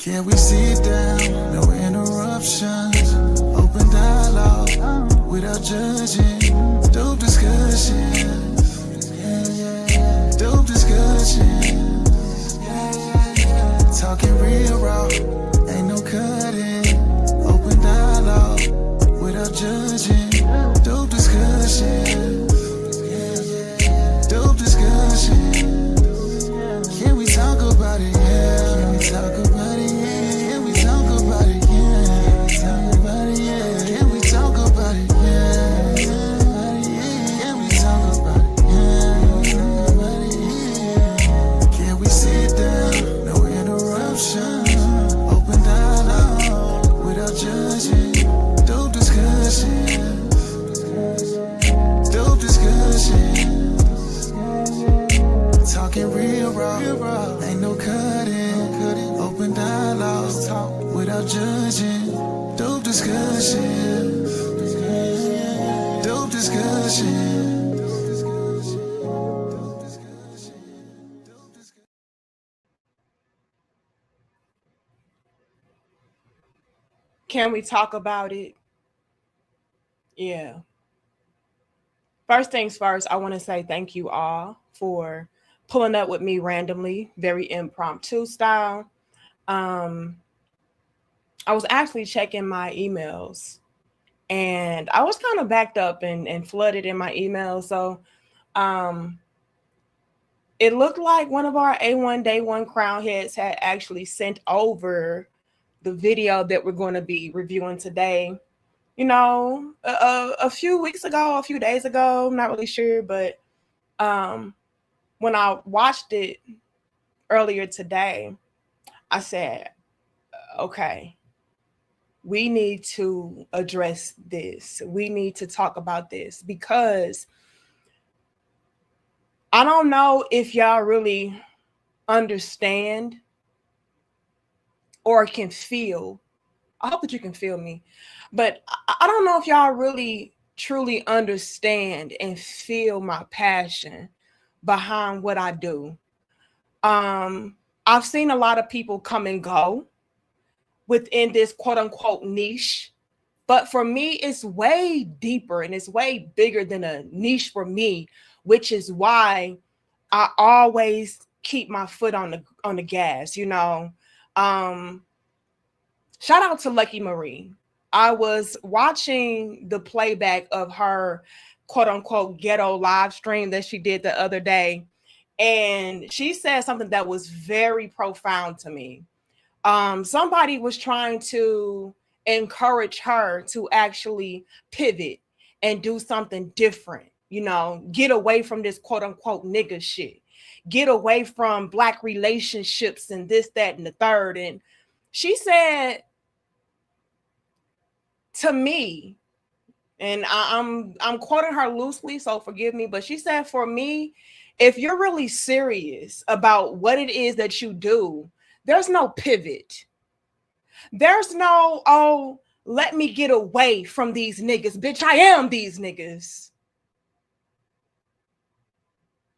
Can we sit down? No interruptions. Open dialogue without judging. Dope discussions. Dope discussions. Talking real raw. Ain't no cutting. Open dialogue without judging. Dope discussions. Dope discussions. Can we talk about it? Yeah. Can we talk about it? Yeah. Can we talk about it? Yeah. Can we talk about it? Yeah. Can we talk about it? Yeah. Can we talk about it? Yeah. Can we sit down? No interruption. Open dialogue without judging. Dope discussions. Dope discussions. Talking real raw, ain't no cutting. Open dialogue without judging. Dope discussion. Dope discussion. Can we talk about it? Yeah. First things first, I want to say thank you all for pulling up with me randomly, very impromptu style. I was actually checking my emails and I was kind of backed up and flooded in my emails. So it looked like one of our A1 Day One crown heads had actually sent over the video that we're going to be reviewing today. You know, a few weeks ago, a few days ago, I'm not really sure, but when I watched it earlier today, I said, okay, we need to address this. We need to talk about this because I don't know if y'all really understand or can feel. I hope that you can feel me, but I don't know if y'all really truly understand and feel my passion behind what I do. I've seen a lot of people come and go within this quote unquote niche, but for me, it's way deeper and it's way bigger than a niche for me, which is why I always keep my foot on the gas, you know. Shout out to Lucky Marie. I was watching the playback of her quote unquote ghetto live stream that she did the other day. And she said something that was very profound to me. Somebody was trying to encourage her to actually pivot and do something different, you know, get away from this quote unquote nigga shit, get away from Black relationships and this, that, and the third. And she said to me, and I'm quoting her loosely, so forgive me, but she said, for me, if you're really serious about what it is that you do, there's no pivot. There's no, oh, let me get away from these niggas. Bitch, I am these niggas.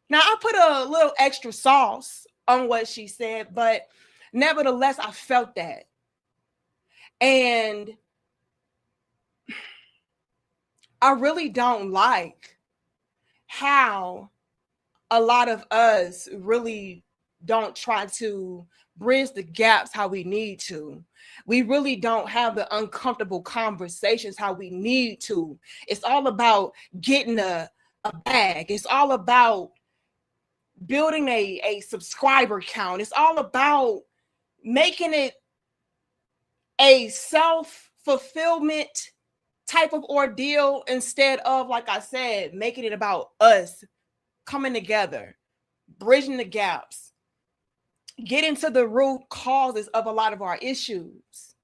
Now, I put a little extra sauce on what she said, but nevertheless, I felt that. And I really don't like how a lot of us really don't try to bridge the gaps how we need to. We really don't have the uncomfortable conversations how we need to. It's all about getting a bag. It's all about building a subscriber count. It's all about making it a self-fulfillment type of ordeal instead of, like I said, making it about us coming together, bridging the gaps, getting to the root causes of a lot of our issues,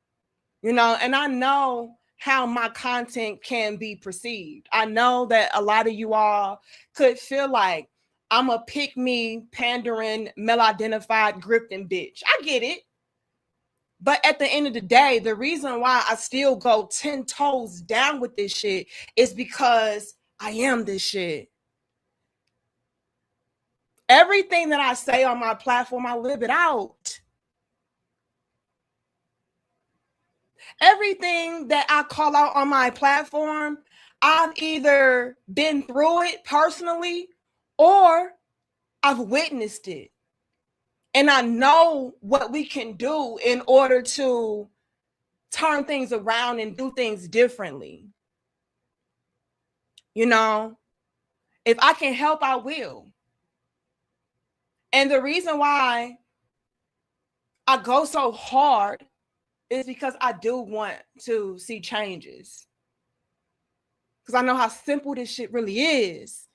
you know. And I know how my content can be perceived. I know that a lot of you all could feel like I'm a pick me, pandering, male-identified, grifting bitch. I get it. But at the end of the day, the reason why I still go 10 toes down with this shit is because I am this shit. Everything that I say on my platform, I live it out. Everything that I call out on my platform, I've either been through it personally or I've witnessed it. And I know what we can do in order to turn things around and do things differently. You know, if I can help, I will. And the reason why I go so hard is because I do want to see changes. Because I know how simple this shit really is.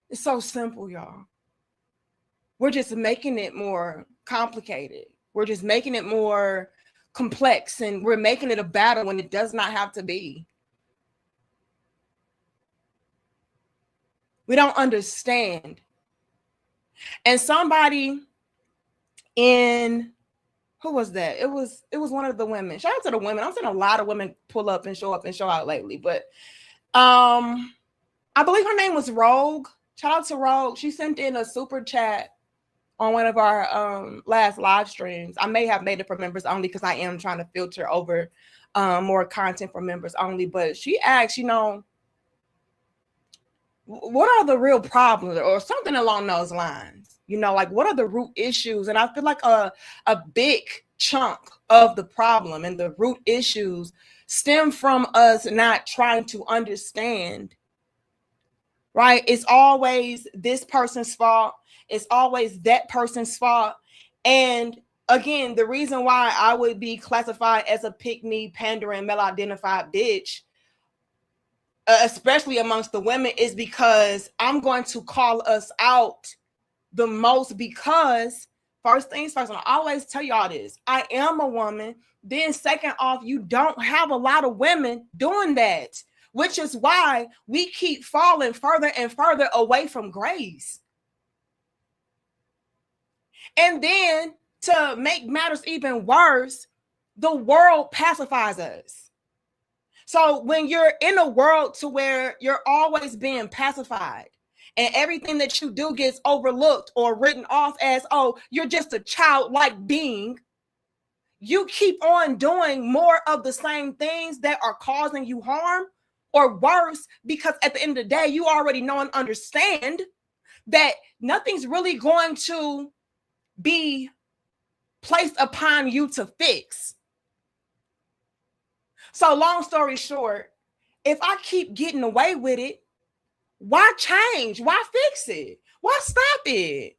It's so simple, y'all. We're just making it more complicated. We're just making it more complex, and we're making it a battle when it does not have to be. We don't understand. And somebody in, who was that? It was one of the women. Shout out to the women. I'm seeing a lot of women pull up and show out lately. But I believe her name was Rogue. Shout out to Rogue. She sent in a super chat on one of our last live streams. I may have made it for members only because I am trying to filter over more content for members only. But she asked, you know, what are the real problems or something along those lines? You know, like what are the root issues? And I feel like a big chunk of the problem and the root issues stem from us not trying to understand, right? It's always this person's fault. It's always that person's fault. And again, the reason why I would be classified as a pick-me, pandering, male-identified bitch, especially amongst the women, is because I'm going to call us out the most. Because first things first, and I always tell y'all this, I am a woman. Then second off, you don't have a lot of women doing that, which is why we keep falling further and further away from grace. And then to make matters even worse, the world pacifies us. So when you're in a world to where you're always being pacified and everything that you do gets overlooked or written off as, oh, you're just a childlike being, you keep on doing more of the same things that are causing you harm or worse, because at the end of the day, you already know and understand that nothing's really going to be placed upon you to fix. So long story short, if I keep getting away with it, why change? Why fix it? Why stop it?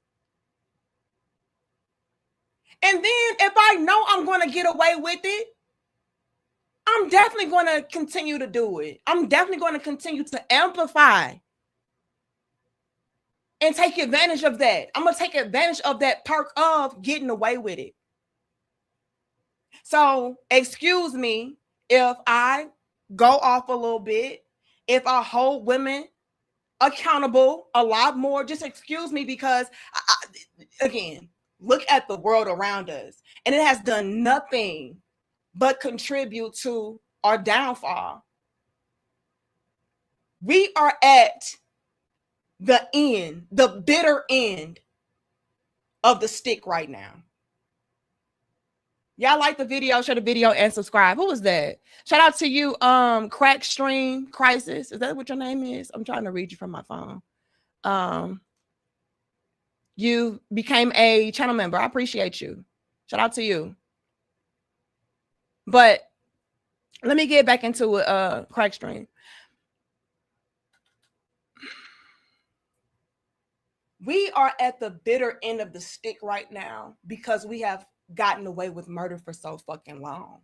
And then if I know I'm going to get away with it, I'm definitely going to continue to do it. I'm definitely going to continue to amplify and take advantage of that. I'm going to take advantage of that perk of getting away with it. So excuse me if I go off a little bit, if I hold women accountable a lot more. Just excuse me, because again, look at the world around us, and it has done nothing but contribute to our downfall. We are at the end, the bitter end of the stick right now. Y'all like the video, share the video, and subscribe. Who was that? Shout out to you, Crack Stream Crisis. Is that what your name is? I'm trying to read you from my phone. You became a channel member. I appreciate you. Shout out to you. But let me get back into Crack Stream. We are at the bitter end of the stick right now because we have gotten away with murder for so fucking long.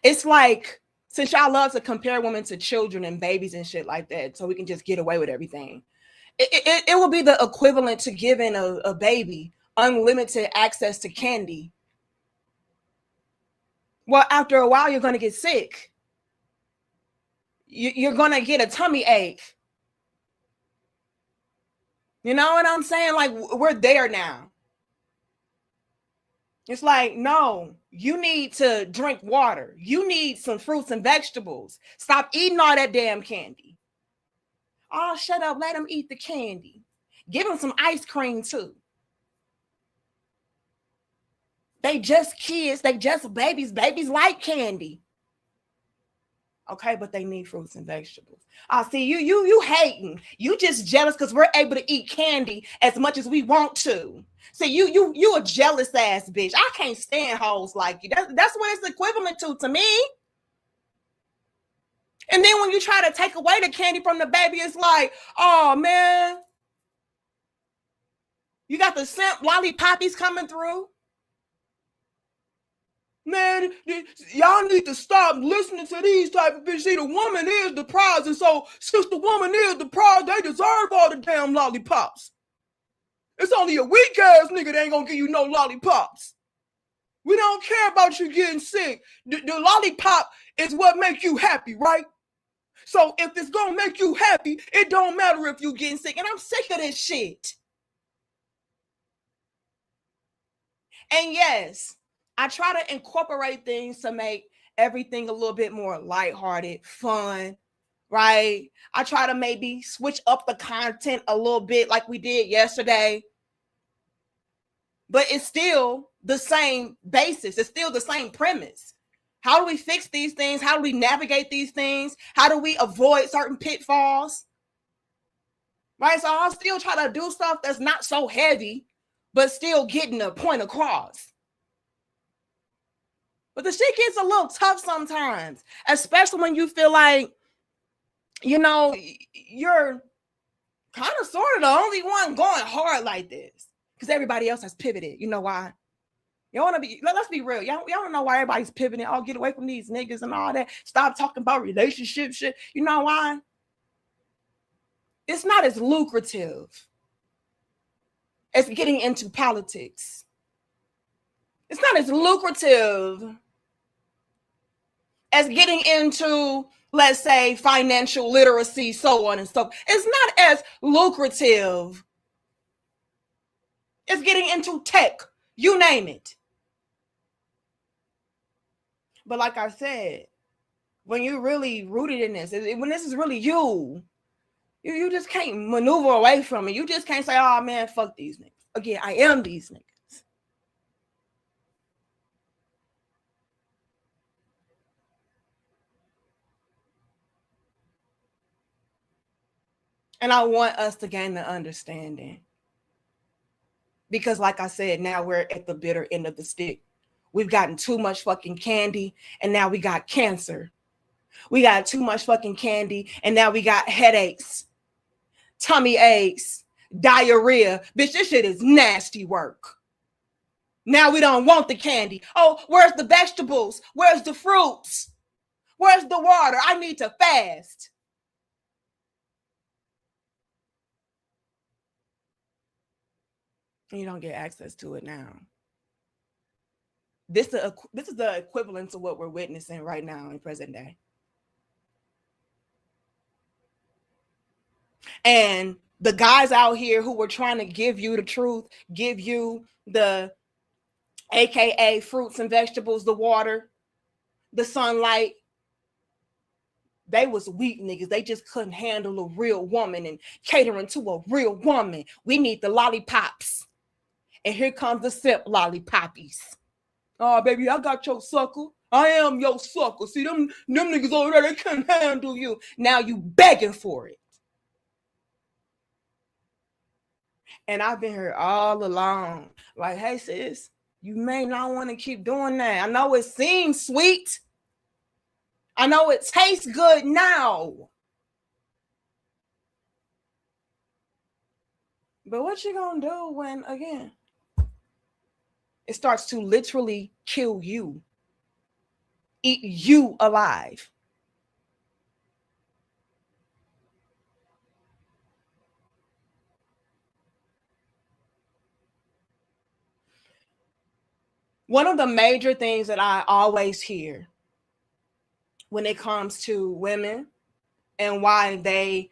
It's like, since y'all love to compare women to children and babies and shit like that, so we can just get away with everything, it will be the equivalent to giving a baby unlimited access to candy. Well, after a while, you're going to get sick. You're going to get a tummy ache. You know what I'm saying? Like, we're there now. It's like, no, you need to drink water. You need some fruits and vegetables. Stop eating all that damn candy. Oh, shut up. Let him eat the candy. Give him some ice cream too. They just kids. They just babies. Babies like candy. Okay, but they need fruits and vegetables. I see you hating. You just jealous because we're able to eat candy as much as we want to. See, you a jealous ass bitch. I can't stand hoes like you. That's what it's equivalent to me. And then when you try to take away the candy from the baby, it's like, oh man, you got the simp lollipoppies coming through. Man, y'all need to stop listening to these type of bitches. See, the woman is the prize, and so since the woman is the prize, they deserve all the damn lollipops. It's only a weak ass nigga that ain't gonna give you no lollipops. We don't care about you getting sick. The lollipop is what makes you happy, right? So if it's gonna make you happy, it don't matter if you getting sick. And I'm sick of this shit. And yes, I try to incorporate things to make everything a little bit more lighthearted, fun, right? I try to maybe switch up the content a little bit like we did yesterday. But it's still the same basis. It's still the same premise. How do we fix these things? How do we navigate these things? How do we avoid certain pitfalls? Right? So I'll still try to do stuff that's not so heavy, but still getting the point across. But the shit gets a little tough sometimes, especially when you feel like, you know, you're kind of sort of the only one going hard like this because everybody else has pivoted. You know why? You want to be, let's be real. Y'all don't know why everybody's pivoting. Oh, get away from these niggas and all that. Stop talking about relationship shit. You know why? It's not as lucrative as getting into politics. It's not as lucrative as getting into, let's say, financial literacy, so on and so forth. It's not as lucrative as getting into tech, you name it. But like I said, when you're really rooted in this, when this is really you just can't maneuver away from it. You just can't say, oh man, fuck these niggas. Again, I am these niggas. And I want us to gain the understanding. Because like I said, now we're at the bitter end of the stick. We've gotten too much fucking candy, and now we got cancer. We got too much fucking candy, and now we got headaches, tummy aches, diarrhea. Bitch, this shit is nasty work. Now we don't want the candy. Oh, where's the vegetables? Where's the fruits? Where's the water? I need to fast. And you don't get access to it now. This is the equivalent to what we're witnessing right now in present day. And the guys out here who were trying to give you the truth, give you the AKA fruits and vegetables, the water, the sunlight, they was weak niggas. They just couldn't handle a real woman and catering to a real woman. We need the lollipops. And here comes the simp lollipoppies. Oh, baby, I got your sucker. I am your sucker. See, them niggas over there, they can't handle you. Now you begging for it. And I've been here all along. Like, hey, sis, you may not want to keep doing that. I know it seems sweet. I know it tastes good now. But what you gonna do when, again, it starts to literally kill you, eat you alive? One of the major things that I always hear when it comes to women and why they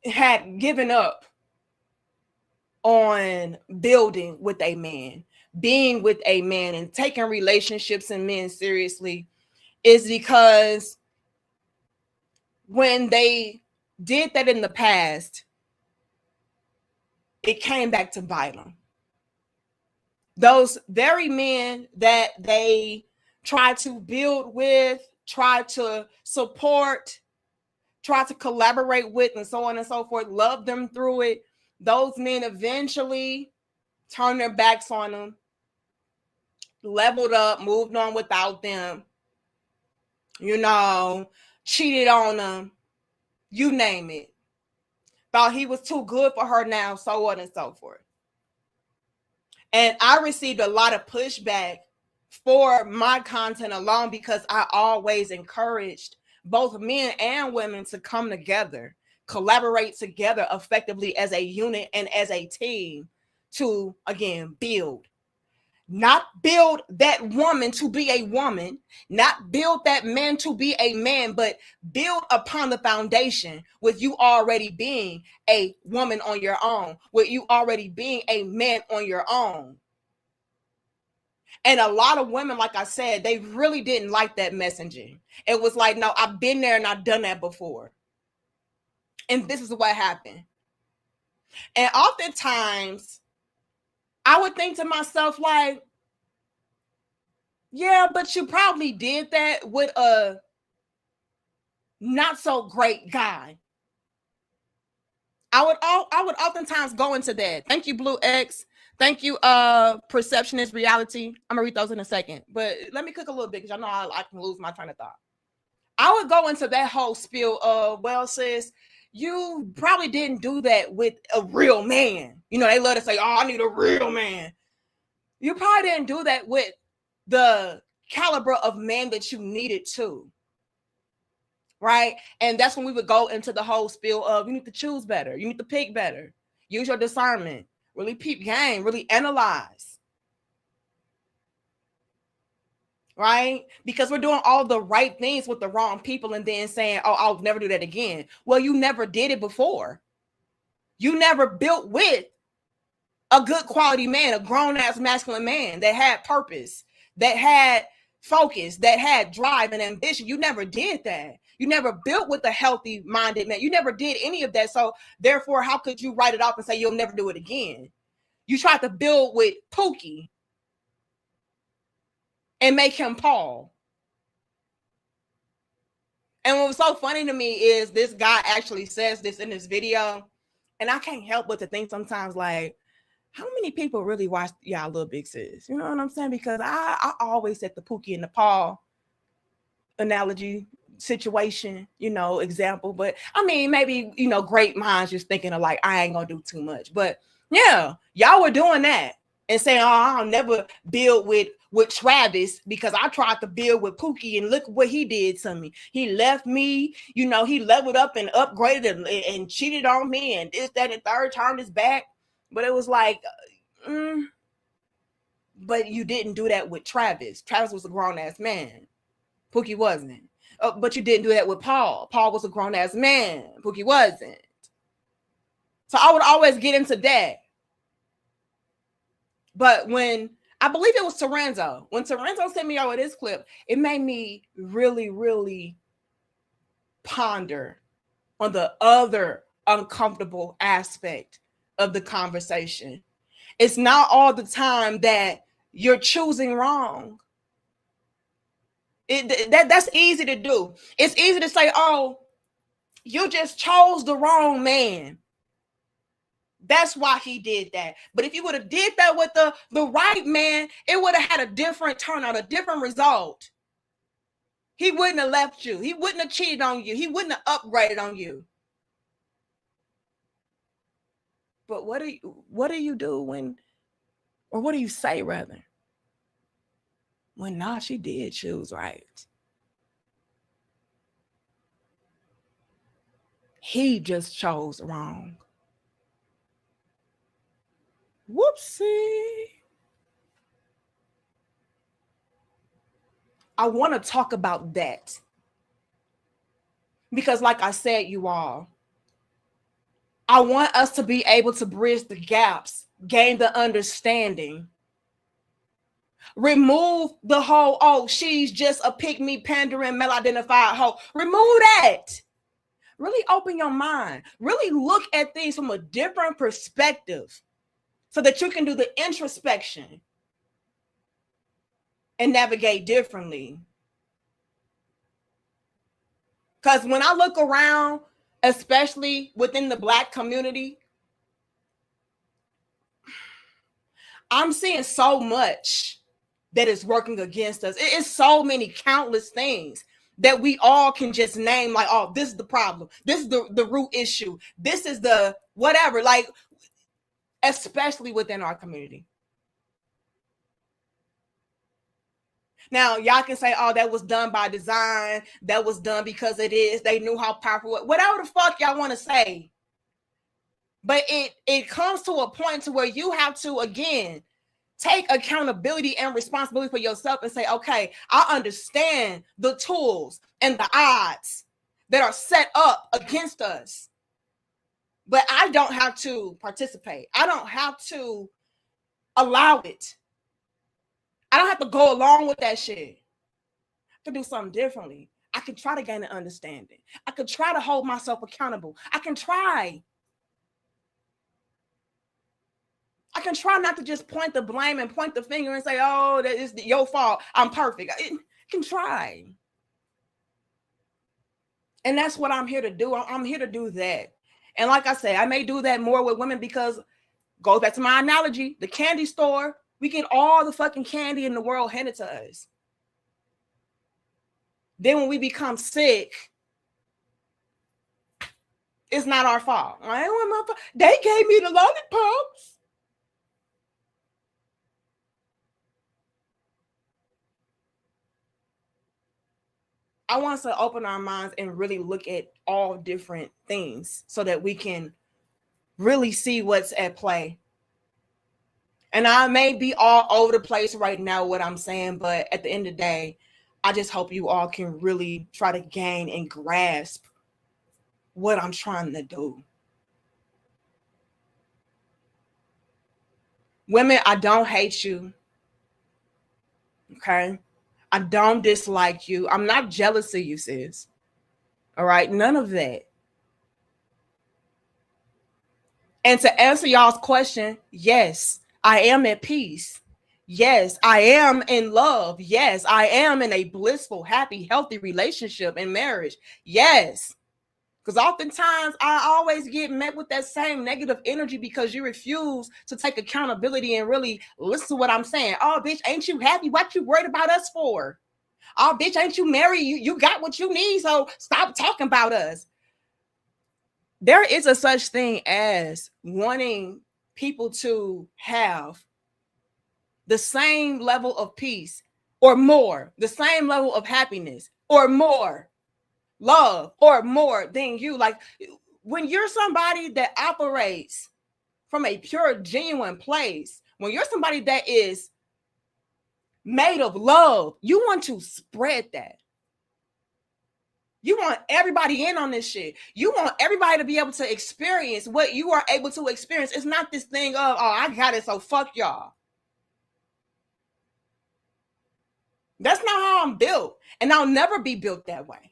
had given up on building with a man, being with a man, and taking relationships and men seriously is because when they did that in the past, it came back to bite them. those very men that they try to build with, try to support, try to collaborate with, and so on and so forth, love them through it, those men eventually turn their backs on them, leveled up, moved on without them, cheated on them, you name it. Thought he was too good for her now, so on and so forth. And I received a lot of pushback for my content alone because I always encouraged both men and women to come together, collaborate together effectively as a unit and as a team to, again, build. Not build that woman to be a woman, not build that man to be a man, but build upon the foundation with you already being a woman on your own, with you already being a man on your own. And a lot of women, like I said, they really didn't like that messaging. It was like, no, I've been there and I've done that before. And this is what happened. And oftentimes, I would think to myself, like, yeah, but you probably did that with a not so great guy. I would oftentimes go into that. Thank you, Blue X. Thank you, Perceptionist Reality. I'm gonna read those in a second, but let me cook a little bit because I know I can lose my train of thought. I would go into that whole spiel of, well, sis, you probably didn't do that with a real man. They love to say, oh, I need a real man. You probably didn't do that with the caliber of man that you needed to. Right? And that's when we would go into the whole spiel of, you need to choose better. You need to pick better. Use your discernment. Really peep game. Really analyze. Right? Because we're doing all the right things with the wrong people and then saying, oh, I'll never do that again. Well, you never did it before. You never built with a good quality man, a grown-ass masculine man that had purpose, that had focus, that had drive and ambition. You never did that. You never built with a healthy-minded man. You never did any of that. So therefore, how could you write it off and say you'll never do it again? You tried to build with Pookie and make him Paul. And what was so funny to me is this guy actually says this in this video, and I can't help but to think sometimes, like, how many people really watch y'all Little Big Sis? You know what I'm saying? Because I always set the Pookie and the Paul analogy situation, example. But I mean, maybe, great minds just thinking of like, I ain't gonna do too much. But yeah, y'all were doing that and saying, oh, I'll never build with Travis because I tried to build with Pookie and look what he did to me. He left me, he leveled up and upgraded and cheated on me and this, that, and third, turned his back. But it was like, but you didn't do that with Travis. Travis was a grown-ass man. Pookie wasn't. But you didn't do that with Paul. Paul was a grown-ass man. Pookie wasn't. So I would always get into that. But when, I believe it was Torenzo, when Torenzo sent me over this clip, it made me really, really ponder on the other uncomfortable aspect of the conversation. It's not all the time that you're choosing wrong. That's easy to do. It's easy to say, oh, you just chose the wrong man. That's why he did that. But if you would have did that with the right man, it would have had a different turnout, a different result. He wouldn't have left you. He wouldn't have cheated on you. He wouldn't have upgraded on you. But what do you do when, or what do you say rather? When she did choose right. He just chose wrong. Whoopsie. I want to talk about that. Because like I said, you all, I want us to be able to bridge the gaps, gain the understanding. Remove the whole, oh, she's just a pick-me, pandering, male-identified hoe. Remove that. Really open your mind. Really look at things from a different perspective so that you can do the introspection and navigate differently. Because when I look around, especially within the Black community, I'm seeing so much that is working against us. It is so many countless things that we all can just name, like, oh, this is the problem. This is the root issue. This is the whatever, like, especially within our community. Now, y'all can say, oh, that was done by design. That was done because it is. They knew how powerful, whatever the fuck y'all want to say. But it comes to a point to where you have to, again, take accountability and responsibility for yourself and say, okay, I understand the tools and the odds that are set up against us, but I don't have to participate. I don't have to allow it. I don't have to go along with that shit. I can do something differently. I can try to gain an understanding. I can try to hold myself accountable. I can try not to just point the blame and point the finger and say, oh, that is your fault. I'm perfect. I can try. And that's what I'm here to do. I'm here to do that. And like I say, I may do that more with women because, goes back to my analogy, the candy store, we get all the fucking candy in the world handed to us. Then when we become sick, it's not our fault. I don't want my fault. They gave me the lollipops. I want us to open our minds and really look at all different things so that we can really see what's at play. And I may be all over the place right now, what I'm saying, but at the end of the day, I just hope you all can really try to gain and grasp what I'm trying to do. Women, I don't hate you. Okay? I don't dislike you. I'm not jealous of you, sis. All right? None of that. And to answer y'all's question, yes, I am at peace. Yes, I am in love. Yes, I am in a blissful, happy, healthy relationship and marriage. Yes. Because oftentimes I always get met with that same negative energy because you refuse to take accountability and really listen to what I'm saying. Oh, bitch, ain't you happy? What you worried about us for? Oh, bitch, ain't you married? You got what you need, so stop talking about us. There is a such thing as wanting people to have the same level of peace or more, the same level of happiness or more, love or more than you. Like, when you're somebody that operates from a pure, genuine place, when you're somebody that is made of love, you want to spread that. You want everybody in on this shit. You want everybody to be able to experience what you are able to experience. It's not this thing of, oh, I got it, so fuck y'all. That's not how I'm built. And I'll never be built that way.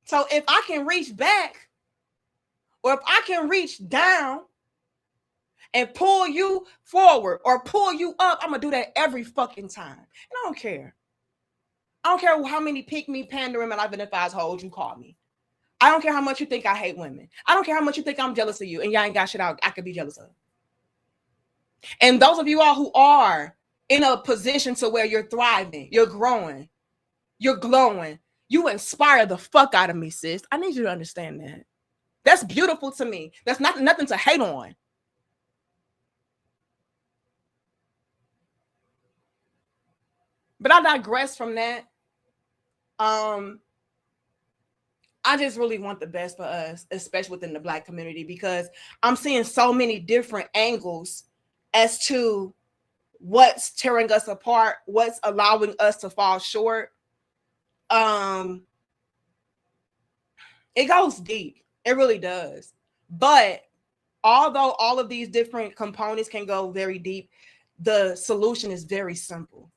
So if I can reach back, or if I can reach down and pull you forward or pull you up, I'm going to do that every fucking time. And I don't care. I don't care how many pick me, pandering, and identifies hoes you call me. I don't care how much you think I hate women. I don't care how much you think I'm jealous of you and y'all ain't got shit I could be jealous of. And those of you all who are in a position to where you're thriving, you're growing, you're glowing, you inspire the fuck out of me, sis. I need you to understand that. That's beautiful to me. That's nothing to hate on. But I digress from that. I just really want the best for us, especially within the Black community, because I'm seeing so many different angles as to what's tearing us apart, what's allowing us to fall short. It goes deep. It really does. But although all of these different components can go very deep, the solution is very simple.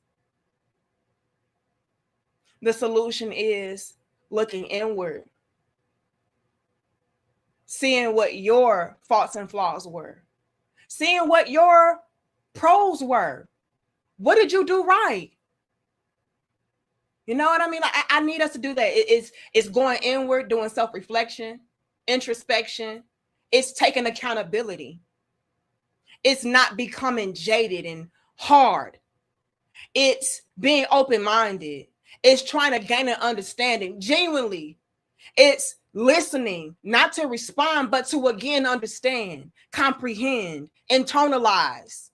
The solution is looking inward, seeing what your faults and flaws were, seeing what your pros were. What did you do right? You know what I mean? Like, I need us to do that. It's going inward, doing self-reflection, introspection. It's taking accountability. It's not becoming jaded and hard. It's being open-minded. It's trying to gain an understanding genuinely. It's listening, not to respond, but to again understand, comprehend, internalize.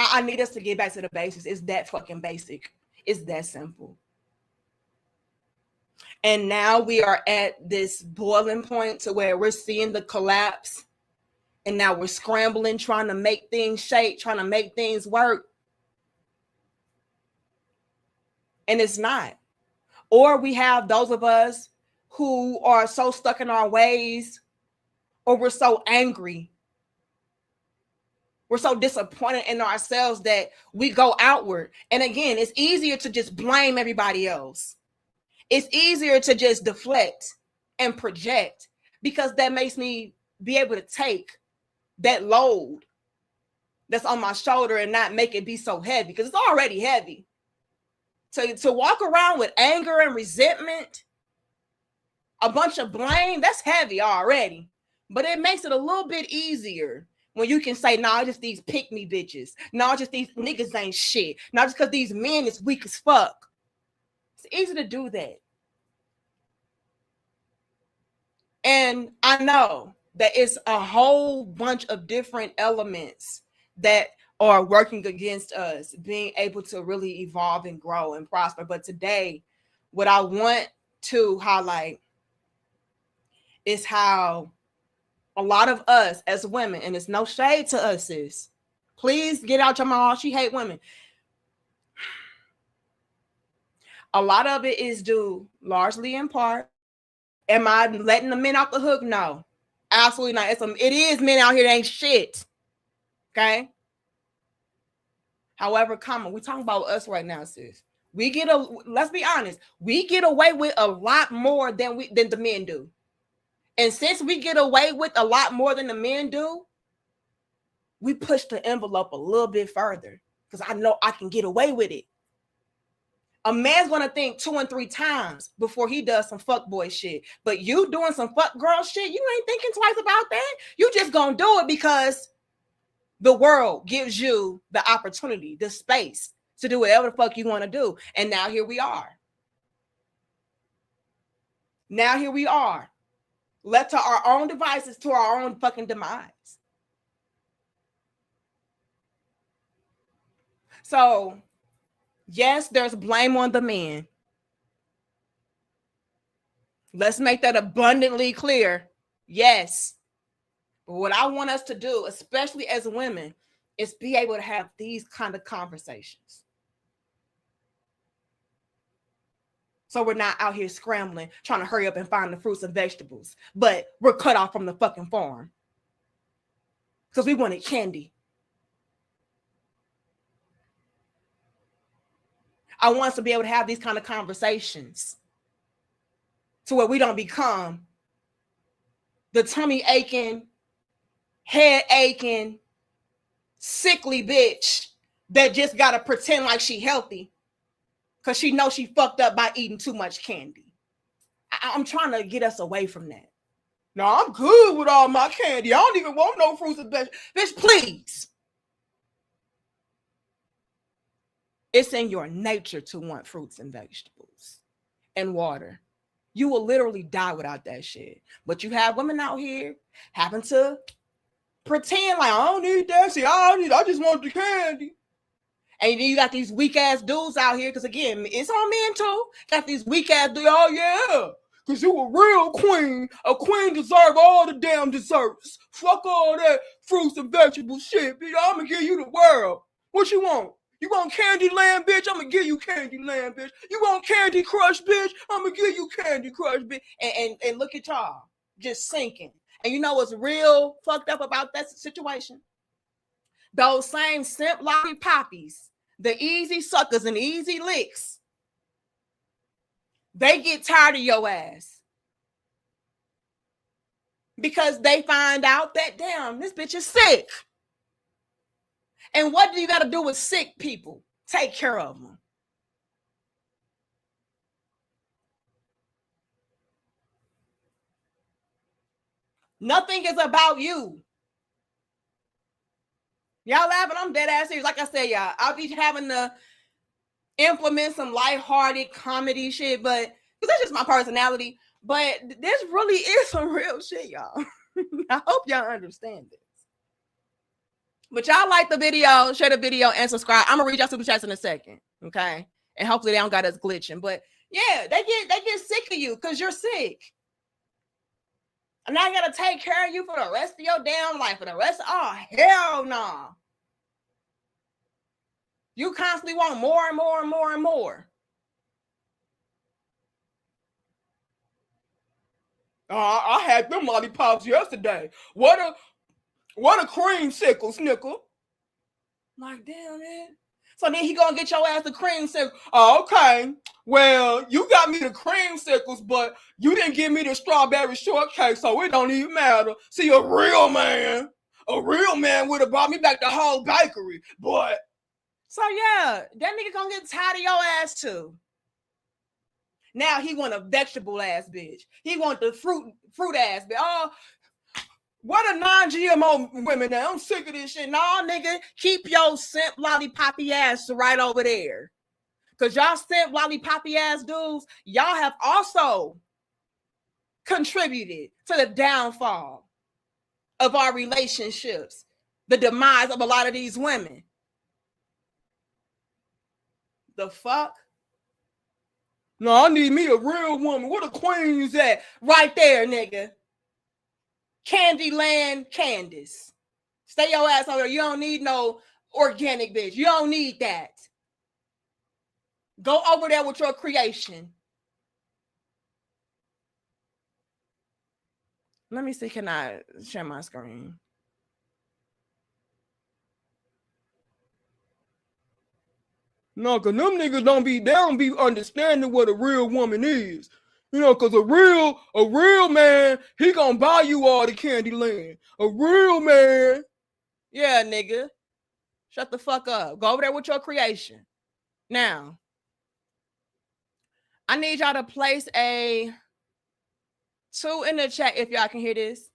I need us to get back to the basics. It's that fucking basic. It's that simple. And now we are at this boiling point to where we're seeing the collapse. And now we're scrambling, trying to make things shake, trying to make things work. And it's not. Or we have those of us who are so stuck in our ways, or we're so angry. We're so disappointed in ourselves that we go outward. And again, it's easier to just blame everybody else. It's easier to just deflect and project, because that makes me be able to take that load that's on my shoulder and not make it be so heavy, because it's already heavy. To walk around with anger and resentment, a bunch of blame, that's heavy already. But it makes it a little bit easier when you can say, nah, just these pick me bitches. Nah, just these niggas ain't shit. Not just because these men is weak as fuck. It's easy to do that. And I know that it's a whole bunch of different elements that are working against us being able to really evolve and grow and prosper. But today, what I want to highlight is how a lot of us as women, and it's no shade to us, sis. Please get out your mouth. She hate women. A lot of it is due largely in part. Am I letting the men off the hook? No, absolutely not. It is men out here that ain't shit. Okay. However, we're talking about us right now, sis. Let's be honest, we get away with a lot more than the men do. And since we get away with a lot more than the men do, we push the envelope a little bit further, because I know I can get away with it. A man's going to think 2 and 3 times before he does some fuckboy shit. But you doing some fuck girl shit, you ain't thinking twice about that. You just going to do it because the world gives you the opportunity, the space to do whatever the fuck you want to do. And now here we are. Left to our own devices, to our own fucking demise. So, yes, there's blame on the men. Let's make that abundantly clear. Yes. But what I want us to do, especially as women, is be able to have these kind of conversations. So we're not out here scrambling, trying to hurry up and find the fruits and vegetables, but we're cut off from the fucking farm because we wanted candy. I want us to be able to have these kind of conversations to where we don't become the tummy aching, head aching, sickly bitch that just got to pretend like she healthy because she knows she fucked up by eating too much candy. I'm trying to get us away from that. No, I'm good with all my candy. I don't even want no fruits and vegetables. Bitch, please. It's in your nature to want fruits and vegetables and water. You will literally die without that shit. But you have women out here having to pretend like, I don't need that shit. I just want the candy. And then you got these weak ass dudes out here, because again, it's on men too. Got these weak ass dudes, oh yeah, because you a real queen. A queen deserve all the damn desserts. Fuck all that fruits and vegetable shit, bitch. I'm gonna give you the world. What you want? You want Candy Land, bitch? I'm gonna give you Candy Land, bitch. You want Candy Crush, bitch? I'm gonna give you Candy Crush, bitch. And look at y'all, just sinking. And you know what's real fucked up about that situation? Those same simp lobby poppies, the easy suckers and easy licks, they get tired of your ass. Because they find out that, damn, this bitch is sick. And what do you got to do with sick people? Take care of them. Nothing is about you. Y'all laughing? I'm dead ass serious. Like I said, y'all, I'll be having to implement some lighthearted comedy shit, but that's just my personality. But this really is some real shit, y'all. I hope y'all understand this. But y'all like the video, share the video, and subscribe. I'm gonna read y'all super chats in a second, okay? And hopefully they don't got us glitching. But yeah, they get sick of you because you're sick. And now I gotta take care of you for the rest of your damn life. For the rest of, oh hell no. Nah. You constantly want more and more and more and more. I had them lollipops yesterday. What a creamsicle, nickel. Like, damn, man. So then he gonna get your ass a creamsicle. Oh, okay. Well, you got me the creamsicles, but you didn't give me the strawberry shortcake, so it don't even matter. See, a real man would have brought me back the whole bakery, but. So yeah, that nigga gonna get tired of your ass too. Now he want a vegetable ass bitch. He want the fruit ass bitch. Oh, what a non-GMO women now. I'm sick of this shit. Nah, nigga, keep your simp lollipoppy ass right over there. Because y'all simp lollipoppy ass dudes, y'all have also contributed to the downfall of our relationships, the demise of a lot of these women. The fuck? No, I need me a real woman. Where the queen's at? Right there, nigga. Candyland Candace. Stay your ass over there. You don't need no organic bitch. You don't need that. Go over there with your creation. Let me see. Can I share my screen? No, because them niggas don't be understanding what a real woman is. You know, because a real man, he gonna buy you all the candy land. A real man. Yeah, nigga. Shut the fuck up. Go over there with your creation. Now, I need y'all to place a 2 in the chat if y'all can hear this.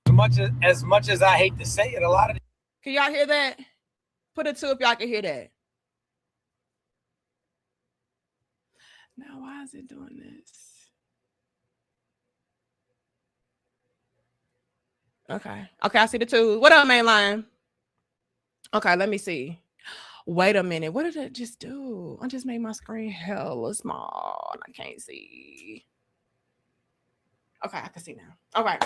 As much as I hate to say it, a lot of. Can y'all hear that? Put a 2 if y'all can hear that. Now, why is it doing this? Okay, I see the 2. What up, mainline? Okay, let me see. Wait a minute. What did it just do? I just made my screen hella small and I can't see. Okay, I can see now. All right.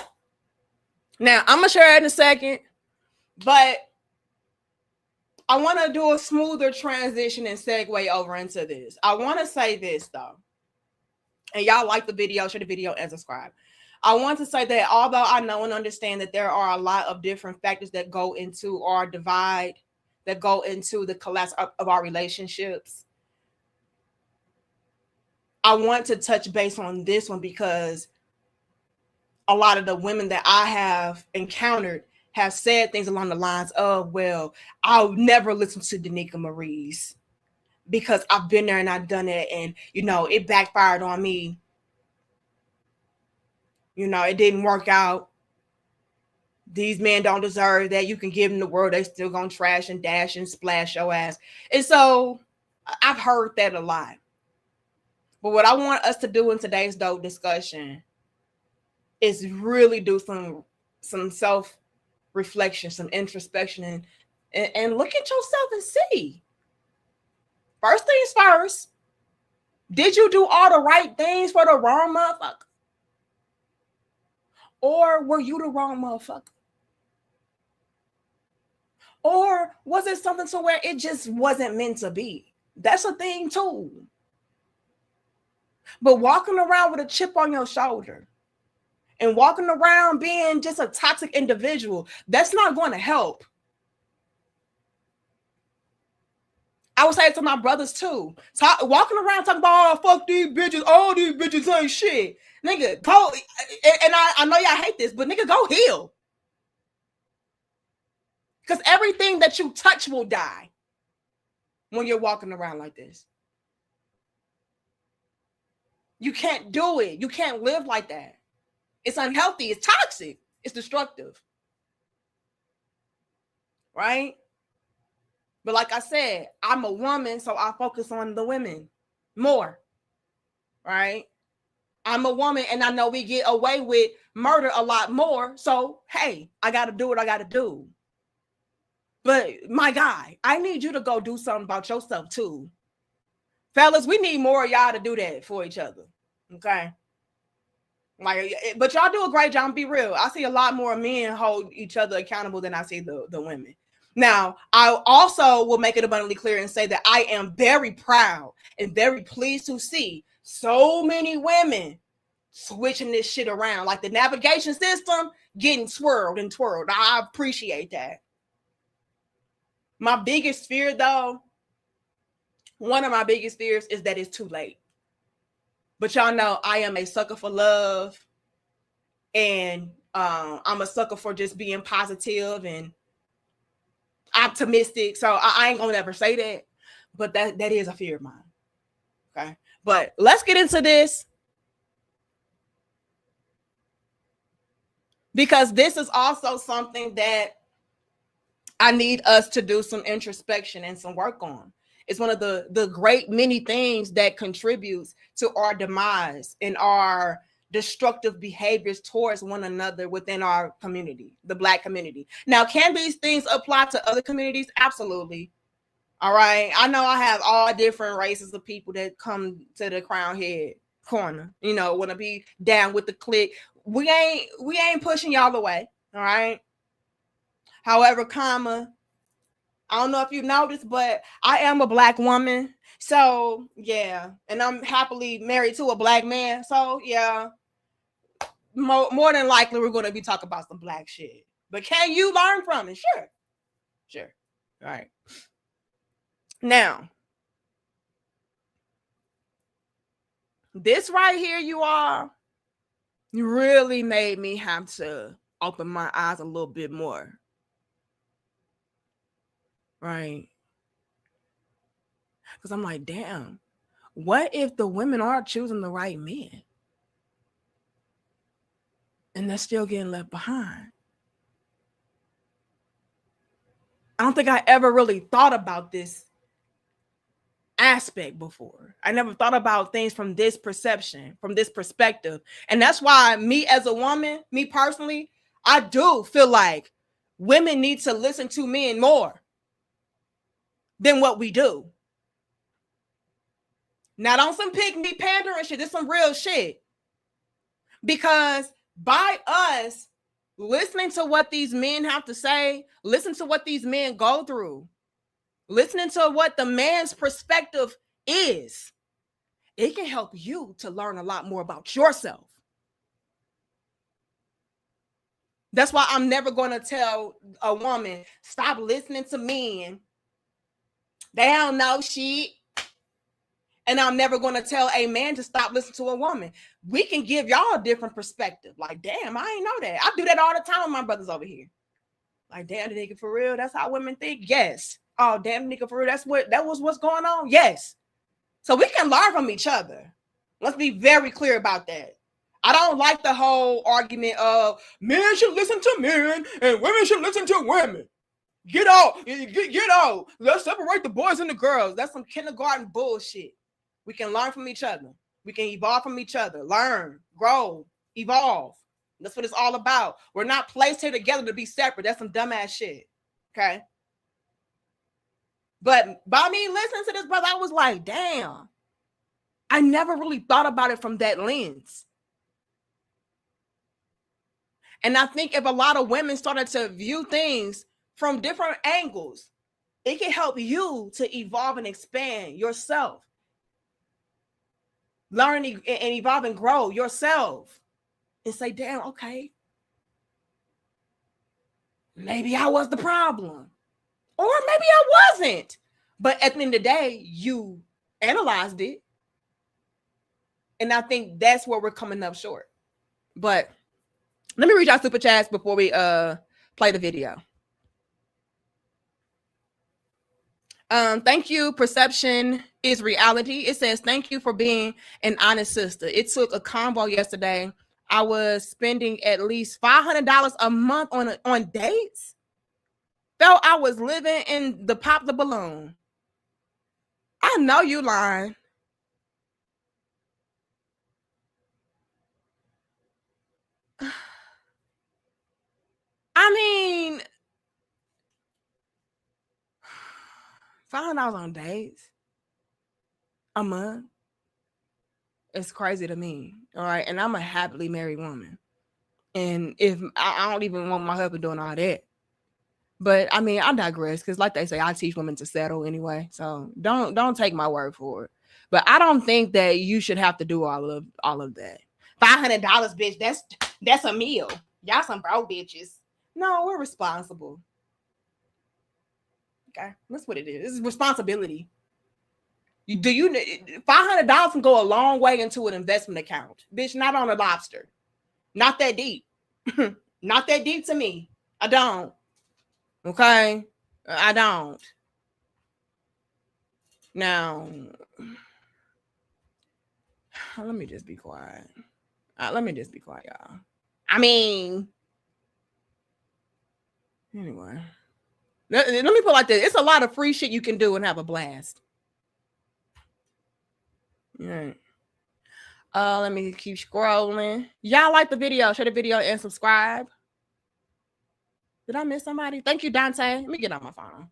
Now, I'm going to share it in a second, but I want to do a smoother transition and segue over into this. I want to say this, though. And y'all like the video, share the video, and subscribe. I want to say that although I know and understand that there are a lot of different factors that go into our divide, that go into the collapse of our relationships, I want to touch base on this one because a lot of the women that I have encountered have said things along the lines of, well, I'll never listen to Danica Marie's because I've been there and I've done it and, you know, it backfired on me. You know, it didn't work out. These men don't deserve that. You can give them the world. They still gonna trash and dash and splash your ass. And so I've heard that a lot. But what I want us to do in today's dope discussion is really do some self-reflection, some introspection, and look at yourself and see. First things first, did you do all the right things for the wrong motherfucker? Or were you the wrong motherfucker? Or was it something to where it just wasn't meant to be? That's a thing too. But walking around with a chip on your shoulder and walking around being just a toxic individual, that's not going to help. I would say it to my brothers too. Walking around talking about, oh, fuck these bitches, all these bitches ain't shit. Nigga, go, and I know y'all hate this, but nigga, go heal. Because everything that you touch will die when you're walking around like this. You can't do it. You can't live like that. It's unhealthy. It's toxic. It's destructive. Right? But like I said, I'm a woman, so I focus on the women more. Right? I'm a woman, and I know we get away with murder a lot more. So, hey, I got to do what I got to do. But my guy, I need you to go do something about yourself too. Fellas, we need more of y'all to do that for each other. Okay? Like, but y'all do a great job. Be real. I see a lot more men hold each other accountable than I see the women. Now, I also will make it abundantly clear and say that I am very proud and very pleased to see so many women switching this shit around. Like the navigation system getting swirled and twirled. I appreciate that. My biggest fear, though, one of my biggest fears is that it's too late. But y'all know I am a sucker for love, and I'm a sucker for just being positive and optimistic. So I ain't gonna never say that, but that is a fear of mine. Okay, but let's get into this, because this is also something that I need us to do some introspection and some work on. It's one of the great many things that contributes to our demise and our destructive behaviors towards one another within our community, the Black community. Now, can these things apply to other communities? Absolutely. All right. I know I have all different races of people that come to the Crown Head corner, you know, want to be down with the clique. We ain't pushing y'all away. All right. However, I don't know if you noticed, but I am a Black woman. So, yeah. And I'm happily married to a Black man. So, yeah. More than likely, we're going to be talking about some Black shit. But can you learn from it? Sure. All right. Now, this right here, you really made me have to open my eyes a little bit more. Right. Because I'm like, damn, what if the women are choosing the right men and they're still getting left behind? I don't think I ever really thought about this aspect before. I never thought about things from this perception, from this perspective. And that's why me as a woman, me personally, I do feel like women need to listen to men more than what we do. Not on some pick me pandering shit. This is some real shit. Because by us listening to what these men have to say, listen to what these men go through, listening to what the man's perspective is, it can help you to learn a lot more about yourself. That's why I'm never going to tell a woman, stop listening to men. They don't know shit. And I'm never going to tell a man to stop listening to a woman. We can give y'all a different perspective. Like, damn, I ain't know that. I do that all the time with my brothers over here. Like, damn, the nigga, for real, that's how women think? Yes. Oh, damn, nigga, for real, that was what's going on? Yes. So we can learn from each other. Let's be very clear about that. I don't like the whole argument of men should listen to men and women should listen to women. Get out. Let's separate the boys and the girls. That's some kindergarten bullshit. We can learn from each other. We can evolve from each other. Learn, grow, evolve. That's what it's all about. We're not placed here together to be separate. That's some dumbass shit. Okay? But by me listening to this, brother, I was like, damn. I never really thought about it from that lens. And I think if a lot of women started to view things from different angles, it can help you to evolve and expand yourself. Learn and evolve and grow yourself and say, damn, okay, maybe I was the problem. Or maybe I wasn't. But at the end of the day, you analyzed it. And I think that's where we're coming up short. But let me read y'all super chats before we play the video. Thank you. Perception is reality. It says, thank you for being an honest sister. It took a combo yesterday. I was spending at least $500 a month on dates. Felt I was living in the pop the balloon. I know you lying. I mean, $500 on dates a month. It's crazy to me. All right. And I'm a happily married woman. And if I don't even want my husband doing all that. But I mean, I digress, because like they say, I teach women to settle anyway. So don't take my word for it. But I don't think that you should have to do all of that. $500, bitch. That's a meal. Y'all some broke bitches. No, we're responsible. Okay, that's what it is. It's responsibility. $500 can go a long way into an investment account, bitch. Not on a lobster. Not that deep. Not that deep to me. I don't. Okay, I don't. Now, let me just be quiet. Let me just be quiet, y'all. I mean, anyway, let me put it like this. It's a lot of free shit you can do and have a blast. Yeah. Let me keep scrolling. Y'all like the video, share the video and subscribe. Did I miss somebody? Thank you, Dante. Let me get on my phone.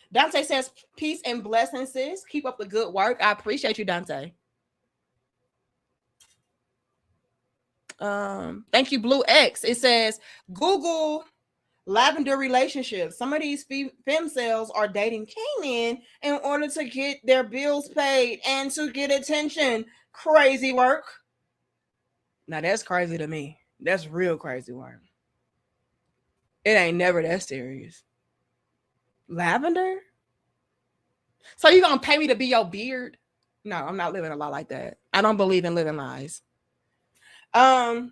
Dante says, peace and blessings, sis. Keep up the good work. I appreciate you, Dante. Thank you, Blue X. It says, Google lavender relationships. Some of these femcels are dating K-men in order to get their bills paid and to get attention. Crazy work. Now that's crazy to me. That's real crazy work. It ain't never that serious. Lavender? So you gonna pay me to be your beard? No, I'm not living a lie like that. I don't believe in living lies. Thank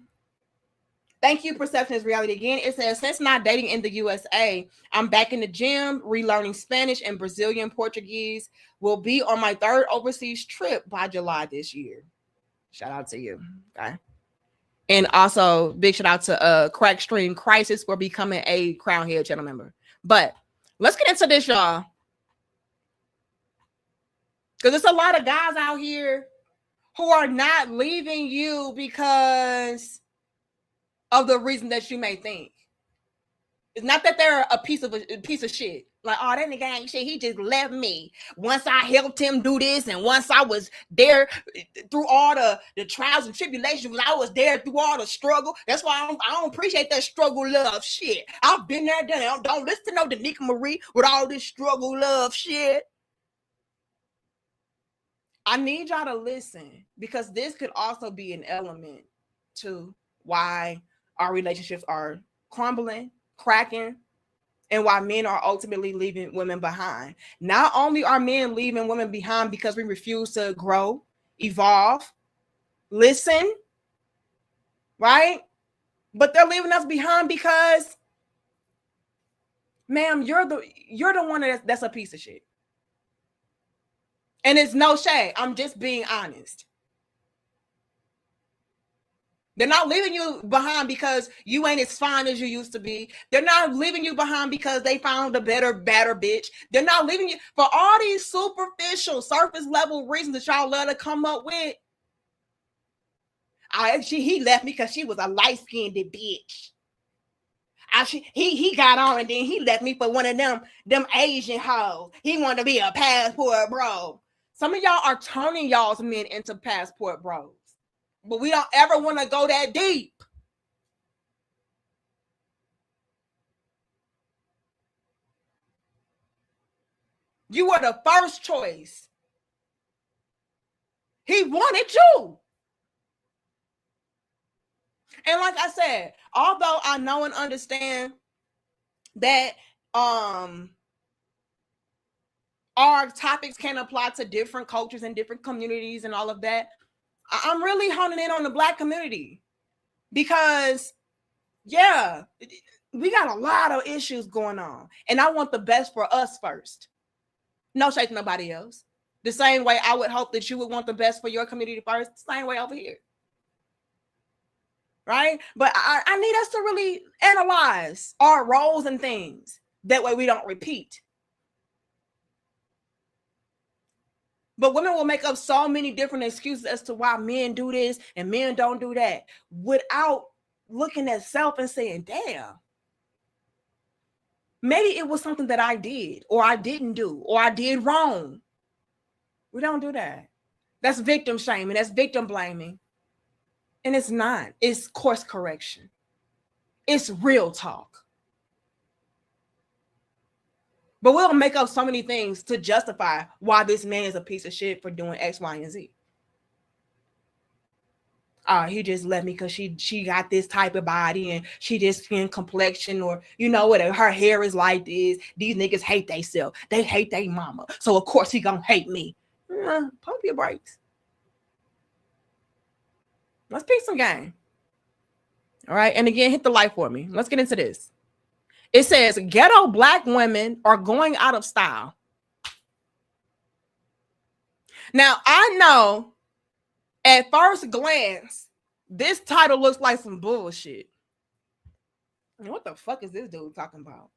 you, Perception is Reality again. It says, since not dating in the USA, I'm back in the gym, relearning Spanish and Brazilian Portuguese. Will be on my 3rd overseas trip by July this year. Shout out to you. Okay. And also, big shout out to Crack Stream Crisis for becoming a Crown Head channel member. But let's get into this, y'all. Because there's a lot of guys out here who are not leaving you because of the reason that you may think. It's not that they're a piece of shit. Like, oh, that nigga ain't shit. He just left me. Once I helped him do this, and once I was there through all the trials and tribulations, I was there through all the struggle. That's why I don't appreciate that struggle love shit. I've been there, done it. Don't listen to no Danica Marie with all this struggle love shit. I need y'all to listen, because this could also be an element to why our relationships are crumbling, cracking, and why men are ultimately leaving women behind. Not only are men leaving women behind because we refuse to grow, evolve, listen, right? But they're leaving us behind because, ma'am, you're the one that's a piece of shit. And it's no shade. I'm just being honest. They're not leaving you behind because you ain't as fine as you used to be. They're not leaving you behind because they found a better bitch. They're not leaving you for all these superficial, surface level reasons that y'all love to come up with. He left me because she was a light-skinned bitch. He got on and then he left me for one of them Asian hoes. He wanted to be a passport bro. Some of y'all are turning y'all's men into passport bros. But we don't ever want to go that deep. You were the first choice. He wanted you. And like I said, although I know and understand that our topics can apply to different cultures and different communities and all of that, I'm really honing in on the Black community because, yeah, we got a lot of issues going on. And I want the best for us first. No shade to nobody else. The same way I would hope that you would want the best for your community first, the same way over here. Right? But I need us to really analyze our roles and things. That way we don't repeat. But women will make up so many different excuses as to why men do this and men don't do that without looking at self and saying, damn, maybe it was something that I did or I didn't do or I did wrong. We don't do that. That's victim shaming. That's victim blaming. And it's not. It's course correction. It's real talk. But we'll make up so many things to justify why this man is a piece of shit for doing X, Y, and Z. He just left me because she got this type of body and she just skin complexion, or you know what, her hair is like this. These niggas hate theyself. They hate their mama. So of course he gonna hate me. Pump your brakes. Let's pick some game. All right. And again, hit the like for me. Let's get into this. It says ghetto Black women are going out of style. Now, I know at first glance, this title looks like some bullshit. What the fuck is this dude talking about?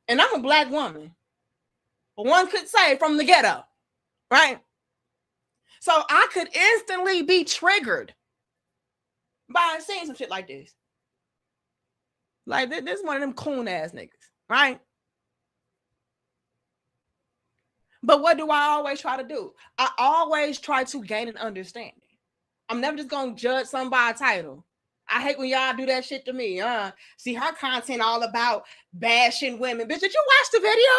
And I'm a Black woman. But one could say from the ghetto, right? So I could instantly be triggered by seeing some shit like this. Like, this is one of them coon ass niggas, right? But what do I always try to do? I always try to gain an understanding. I'm never just going to judge somebody by title. I hate when y'all do that shit to me. See, her content all about bashing women. Bitch, did you watch the video?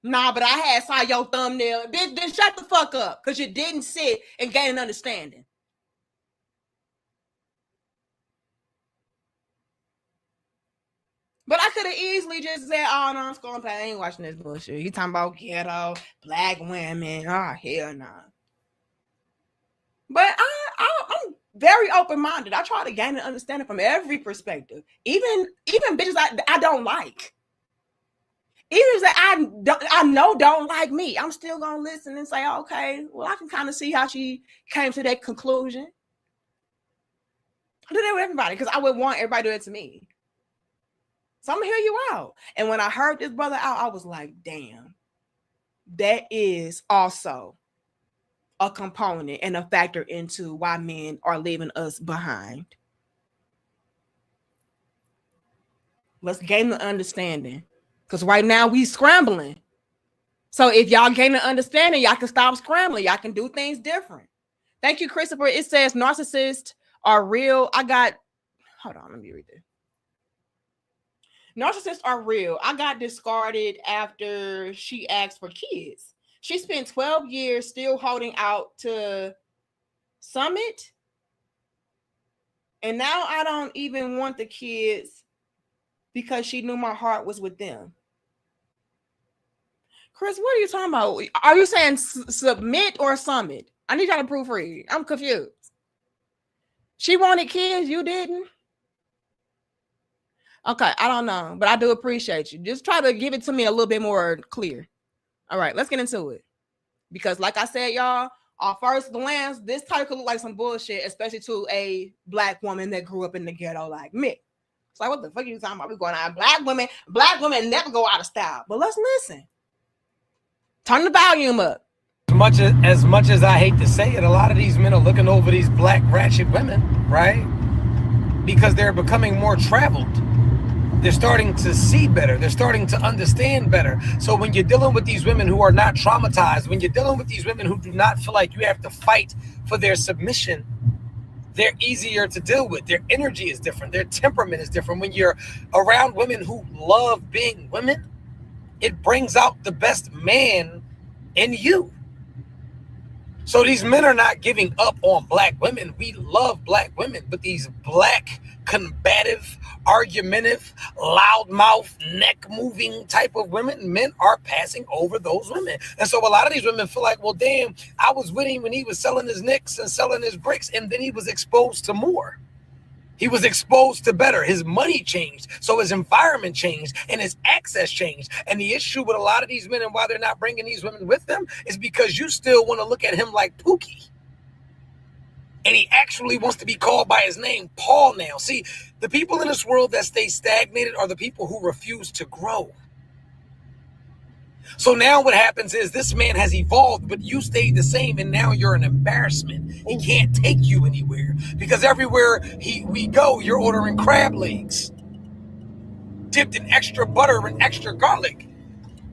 Nah, but I saw your thumbnail. Bitch, then shut the fuck up because you didn't sit and gain an understanding. But I could have easily just said, oh, no, I'm scrolling past. I ain't watching this bullshit. He talking about ghetto, Black women. Oh, hell no. But I'm very open-minded. I try to gain an understanding from every perspective. Even bitches I don't like. Even that I know don't like me. I'm still going to listen and say, okay, well, I can kind of see how she came to that conclusion. I do that with everybody because I would want everybody to do it to me. So I'm gonna hear you out. And when I heard this brother out, I was like, damn, that is also a component and a factor into why men are leaving us behind. Let's gain the understanding. Because right now we scrambling. So if y'all gain an understanding, y'all can stop scrambling. Y'all can do things different. Thank you, Christopher. It says narcissists are real. Hold on, let me read this. Narcissists are real. I got discarded after she asked for kids. She spent 12 years still holding out to Summit. And now I don't even want the kids because she knew my heart was with them. Chris, what are you talking about? Are you saying Submit or Summit? I need y'all to proofread. I'm confused. She wanted kids, you didn't? Okay, I don't know, but I do appreciate you. Just try to give it to me a little bit more clear. All right, let's get into it. Because like I said, y'all, on first glance, this title could look like some bullshit, especially to a Black woman that grew up in the ghetto like me. It's like, what the fuck are you talking about? We going out. Black women never go out of style. But let's listen. Turn the volume up. As much as I hate to say it, a lot of these men are looking over these Black ratchet women, right? Because they're becoming more traveled. They're starting to see better. They're starting to understand better. So when you're dealing with these women who are not traumatized, when you're dealing with these women who do not feel like you have to fight for their submission, they're easier to deal with. Their energy is different. Their temperament is different. When you're around women who love being women, it brings out the best man in you. So these men are not giving up on black women. We love black women, but these black, combative, argumentative, loudmouth, neck-moving type of women, men are passing over those women. And so a lot of these women feel like, well, damn, I was with him when he was selling his nicks and selling his bricks, and then he was exposed to more. He was exposed to better. His money changed. So his environment changed and his access changed. And the issue with a lot of these men and why they're not bringing these women with them is because you still want to look at him like Pookie. And he actually wants to be called by his name, Paul, now. See, the people in this world that stay stagnated are the people who refuse to grow. So now what happens is this man has evolved, but you stayed the same, and now you're an embarrassment. He can't take you anywhere because everywhere we go, you're ordering crab legs dipped in extra butter and extra garlic.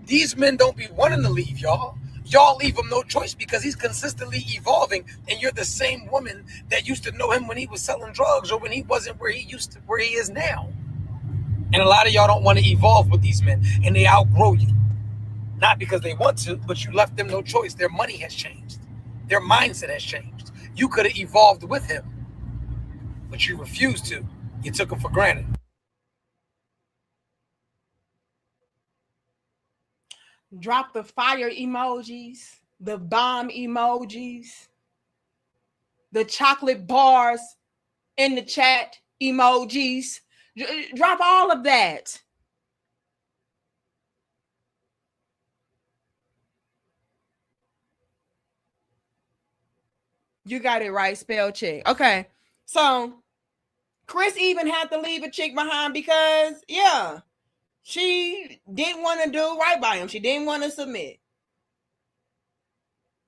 These men don't be wanting to leave, y'all. Y'all leave him no choice because he's consistently evolving, and you're the same woman that used to know him when he was selling drugs or when he wasn't where he is now. And a lot of y'all don't want to evolve with these men, and they outgrow you. Not because they want to, but you left them no choice. Their money has changed. Their mindset has changed. You could have evolved with him, but you refused to. You took him for granted. Drop the fire emojis, the bomb emojis, the chocolate bars in the chat emojis. Drop all of that. You got it right. Spell check. Okay. So Chris even had to leave a chick behind because, yeah, she didn't want to do right by him. She didn't want to submit.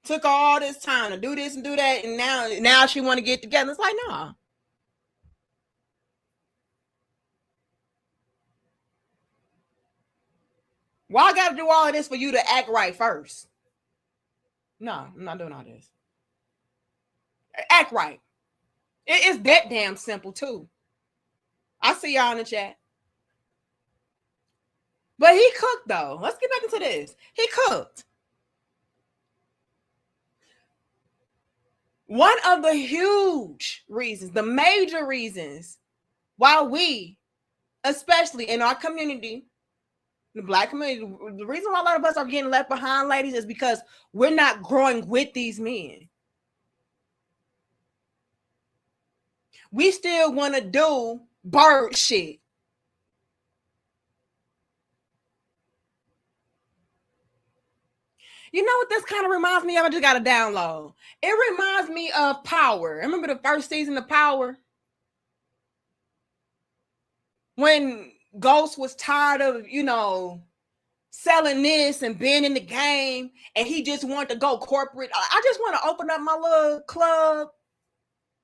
Took all this time to do this and do that. And now she want to get together. It's like, nah. Why I got to do all of this for you to act right first? No, I'm not doing all this. Act right. It's that damn simple too. I see y'all in the chat. But he cooked though. Let's get back into this. He cooked. One of the huge reasons, the major reasons why we, especially in our community, the Black community, the reason why a lot of us are getting left behind, ladies, is because we're not growing with these men. We still want to do bird shit. You know what this kind of reminds me of? I just got a download. It reminds me of Power. Remember the first season of Power? When Ghost was tired of, selling this and being in the game, and he just wanted to go corporate. I just want to open up my little club.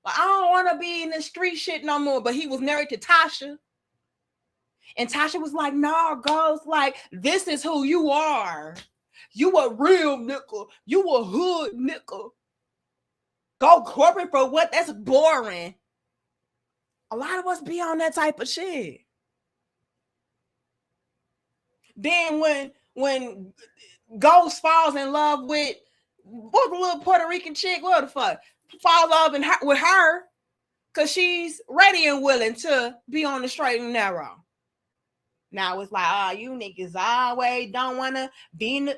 I don't want to be in the street shit no more. But he was married to Tasha. And Tasha was like, no, Ghost, like, this is who you are. You a real nickel. You a hood nickel. Go corporate for what? That's boring. A lot of us be on that type of shit. Then when Ghost falls in love with what the little Puerto Rican chick, what the fuck? Fall in love with her because she's ready and willing to be on the straight and narrow. Now it's like, you niggas always don't want to be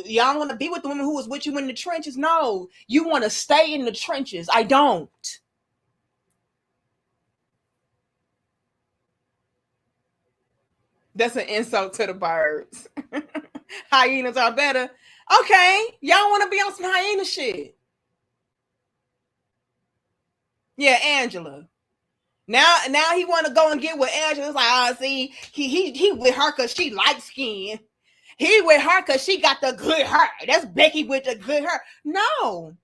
y'all want to be with the woman who was with you in the trenches. No, you want to stay in the trenches. I don't. That's an insult to the birds. Hyenas are better. Okay, y'all want to be on some hyena shit. Yeah, Angela. Now he want to go and get with Angela. It's like, see, he with her because she light skin. He with her because she got the good hair. That's Becky with the good hair. No.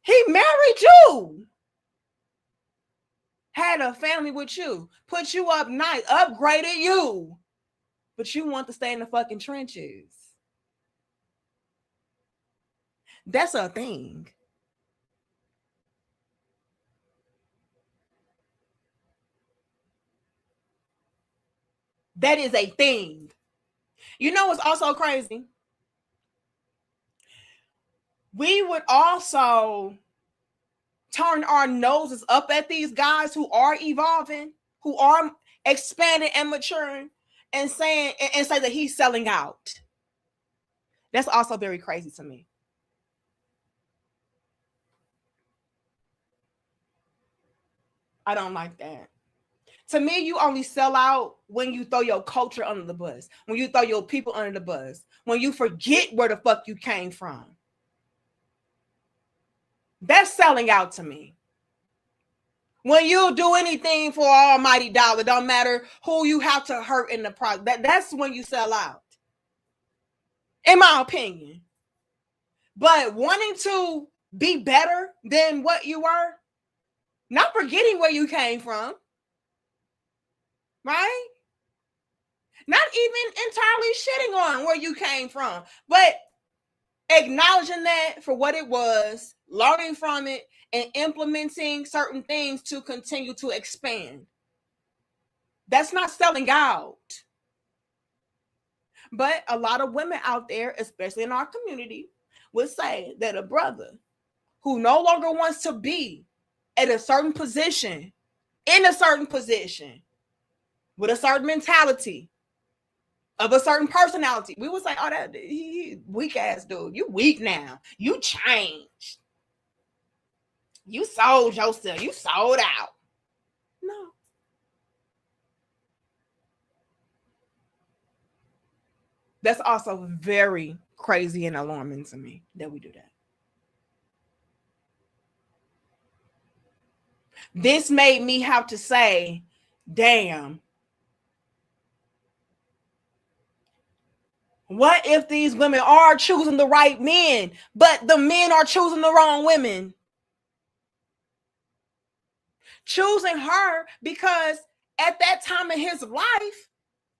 He married you. Had a family with you. Put you up nice. Upgraded you. But you want to stay in the fucking trenches. That's a thing. That is a thing. You know what's also crazy? we would also turn our noses up at these guys who are evolving, who are expanding and maturing, and say that he's selling out. That's also very crazy to me. I don't like that. To me, you only sell out when you throw your culture under the bus, when you throw your people under the bus, when you forget where the fuck you came from. That's selling out to me. When you do anything for almighty dollar, don't matter who you have to hurt in the process. That's when you sell out, in my opinion. But wanting to be better than what you were, not forgetting where you came from, right? Not even entirely shitting on where you came from, but acknowledging that for what it was, learning from it, and implementing certain things to continue to expand. That's not selling out. But a lot of women out there, especially in our community, would say that a brother who no longer wants to be at a certain position, in a certain position, with a certain mentality, of a certain personality, we would say, oh, that he weak ass dude. You weak now. You changed. You sold yourself. You sold out. No. That's also very crazy and alarming to me that we do that. This made me have to say, damn, what if these women are choosing the right men, but the men are choosing the wrong women? Choosing her because at that time in his life,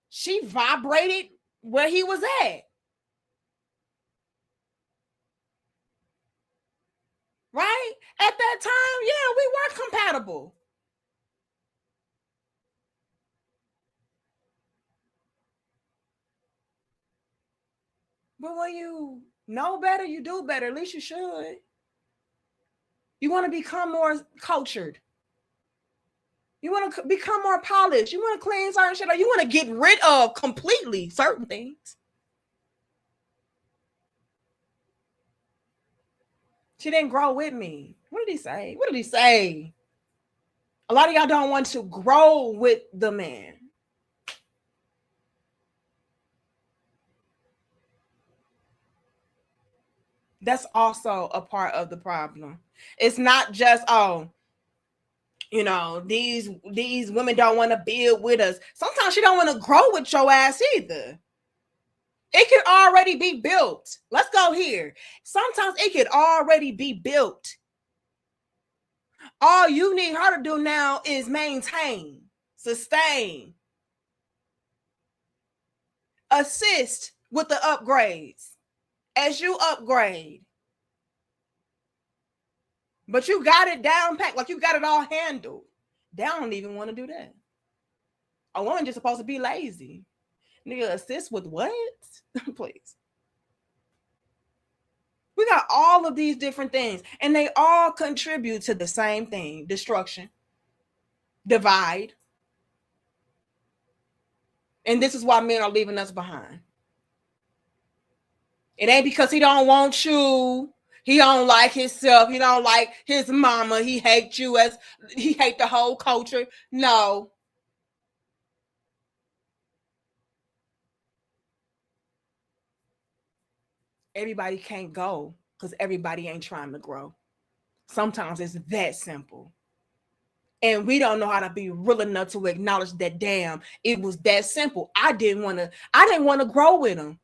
she vibrated where he was at. Right? At that time, yeah, we were compatible. But when you know better, you do better. At least you should. You want to become more cultured. You want to become more polished. You want to clean certain shit, or you want to get rid of completely certain things. She didn't grow with me. What did he say? What did he say? A lot of y'all don't want to grow with the man. That's also a part of the problem. It's not just, oh, you know, these women don't want to build with us. Sometimes she don't want to grow with your ass either. It can already be built. Let's go here. Sometimes it could already be built. All you need her to do now is maintain, sustain, assist with the upgrades as you upgrade. But you got it down packed, like you got it all handled. They don't even want to do that. A woman just supposed to be lazy. Nigga, assist with what? Please. We got all of these different things, and they all contribute to the same thing: destruction, divide. And this is why men are leaving us behind. It ain't because he don't want you. He don't like himself. He don't like his mama. He hates you as he hate the whole culture. No. Everybody can't go because everybody ain't trying to grow. Sometimes it's that simple. And we don't know how to be real enough to acknowledge that, damn, it was that simple. I didn't want to grow with him.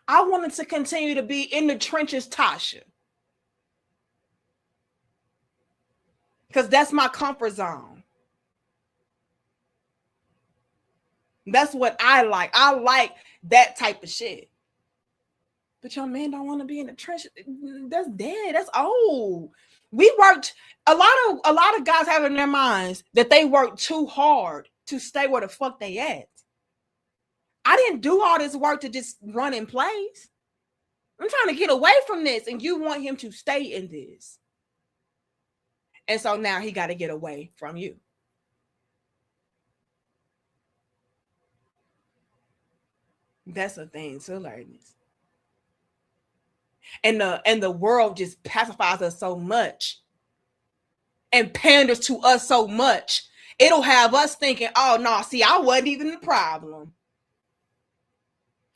I wanted to continue to be in the trenches, Tasha. Because that's my comfort zone. That's what I like. I like that type of shit. But your man don't want to be in the trenches. That's dead. That's old. We worked, a lot of guys have in their minds that they work too hard to stay where the fuck they at. I didn't do all this work to just run in place. I'm trying to get away from this, and you want him to stay in this. And so now he got to get away from you. That's a thing to learn this. And the world just pacifies us so much and panders to us so much. It'll have us thinking, oh no, see, I wasn't even the problem.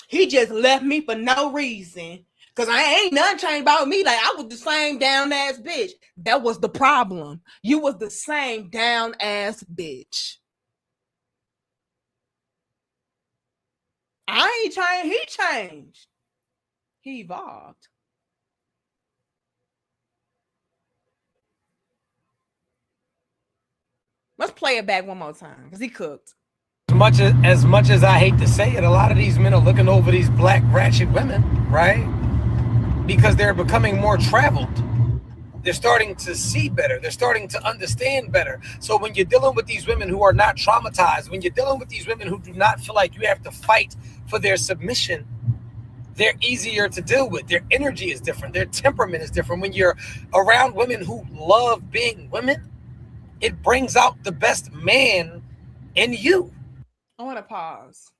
He just left me for no reason. Because I ain't nothing changed about me. Like, I was the same down ass bitch. That was the problem. You was the same down ass bitch. I ain't changed. He changed. He evolved. Let's play it back one more time because he cooked. As much as I hate to say it, a lot of these men are looking over these black ratchet women, right? Because they're becoming more traveled. They're starting to see better. They're starting to understand better. So when you're dealing with these women who are not traumatized, when you're dealing with these women who do not feel like you have to fight for their submission, they're easier to deal with. Their energy is different. Their temperament is different. When you're around women who love being women, it brings out the best man in you. I want to pause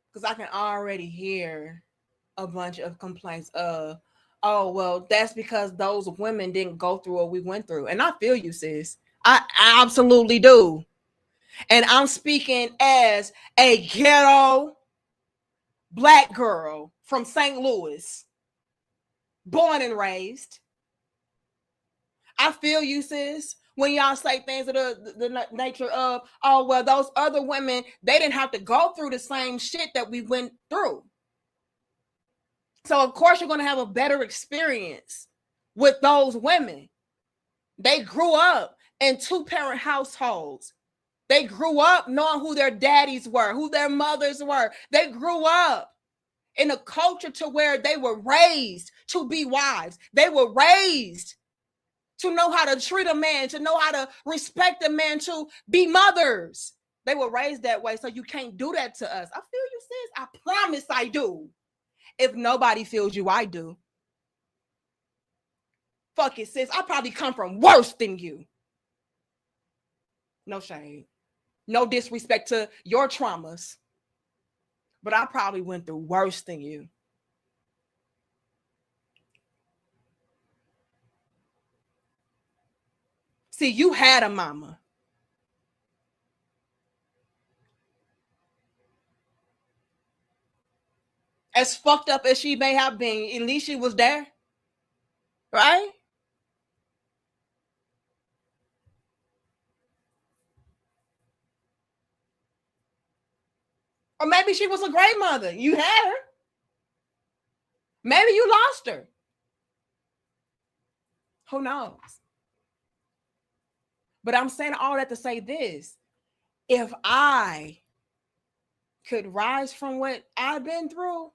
because I can already hear a bunch of complaints of, oh, well, that's because those women didn't go through what we went through. And I feel you, sis. I absolutely do. And I'm speaking as a ghetto Black girl from St. Louis, born and raised. I feel you, sis. When y'all say things of the nature of, oh, well, those other women, they didn't have to go through the same shit that we went through. So, of course, you're going to have a better experience with those women. They grew up in two-parent households. They grew up knowing who their daddies were, who their mothers were. They grew up in a culture to where they were raised to be wives. They were raised to know how to treat a man, to know how to respect a man, to be mothers. They were raised that way, so you can't do that to us. I feel you, sis. I promise I do. If nobody feels you, I do. Fuck it, sis. I probably come from worse than you. No shade. No disrespect to your traumas. But I probably went through worse than you. See, you had a mama. As fucked up as she may have been, at least she was there. Right? Or maybe she was a great mother. You had her. Maybe you lost her. Who knows? But I'm saying all that to say this. If I could rise from what I've been through,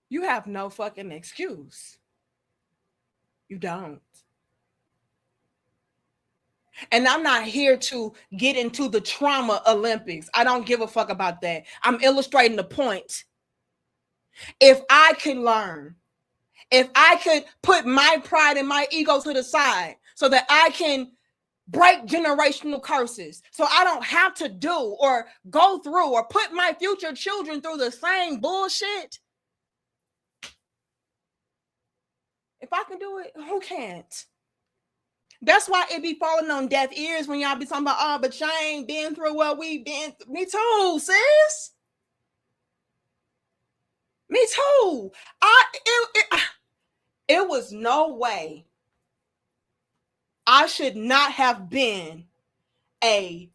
you have no fucking excuse. You don't. And I'm not here to get into the trauma Olympics. I don't give a fuck about that. I'm illustrating the point. If I can learn, if I could put my pride and my ego to the side so that I can break generational curses, so I don't have to do or go through or put my future children through the same bullshit. If I can do it, who can't? That's why it be falling on deaf ears when y'all be talking about, oh, but y'all ain't been through what we been through. Me too, sis. Me too. It was no way I should not have been a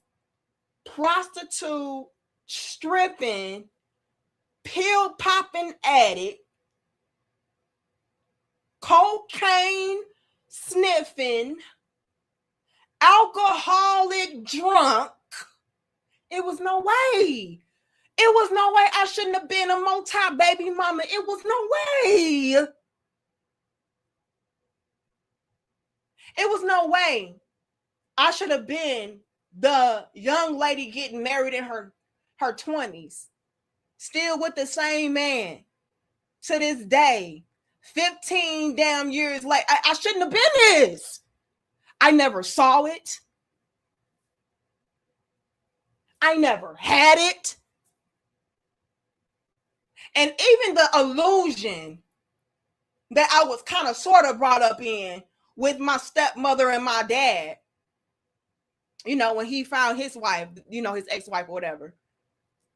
prostitute, stripping, pill popping addict, cocaine sniffing, alcoholic drunk. It was no way. It was no way I shouldn't have been a multi-baby mama. It was no way. It was no way I should have been the young lady getting married in her 20s, still with the same man to this day, 15 damn years later. I shouldn't have been this. I never saw it. I never had it. And even the illusion that I was kind of sort of brought up in with my stepmother and my dad, you know, when he found his wife, you know, his ex-wife or whatever,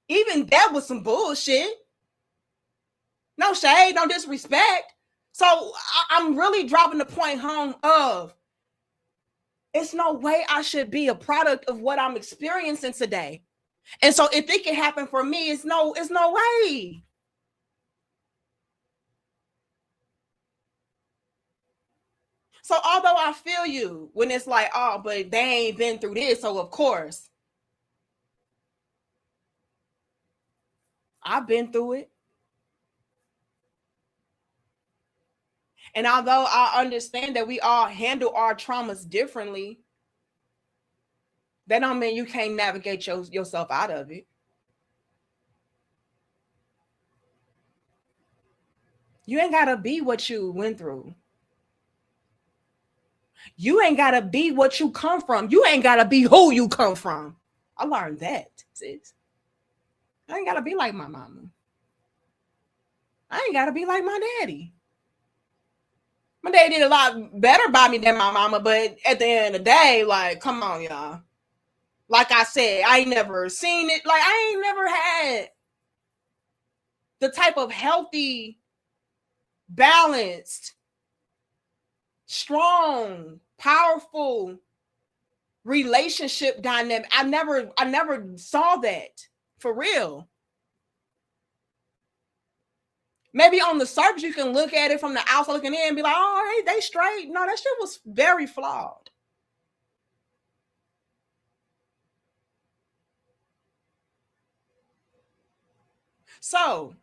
even that was some bullshit. No shade, no disrespect. So I'm really dropping the point home of, it's no way I should be a product of what I'm experiencing today. And so if it can happen for me, it's no way. So although I feel you when it's like, oh, but they ain't been through this, so of course. I've been through it. And although I understand that we all handle our traumas differently, that don't mean you can't navigate yourself out of it. You ain't got to be what you went through. You ain't got to be what you come from. You ain't got to be who you come from. I learned that, sis. I ain't got to be like my mama. I ain't got to be like my daddy. My daddy did a lot better by me than my mama, but at the end of the day, like, come on, y'all. Like I said, I ain't never seen it. Like, I ain't never had the type of healthy, balanced, strong, powerful relationship dynamic. I never saw that for real. Maybe on the surface, you can look at it from the outside looking in and be like, oh, they straight. No, that shit was very flawed. So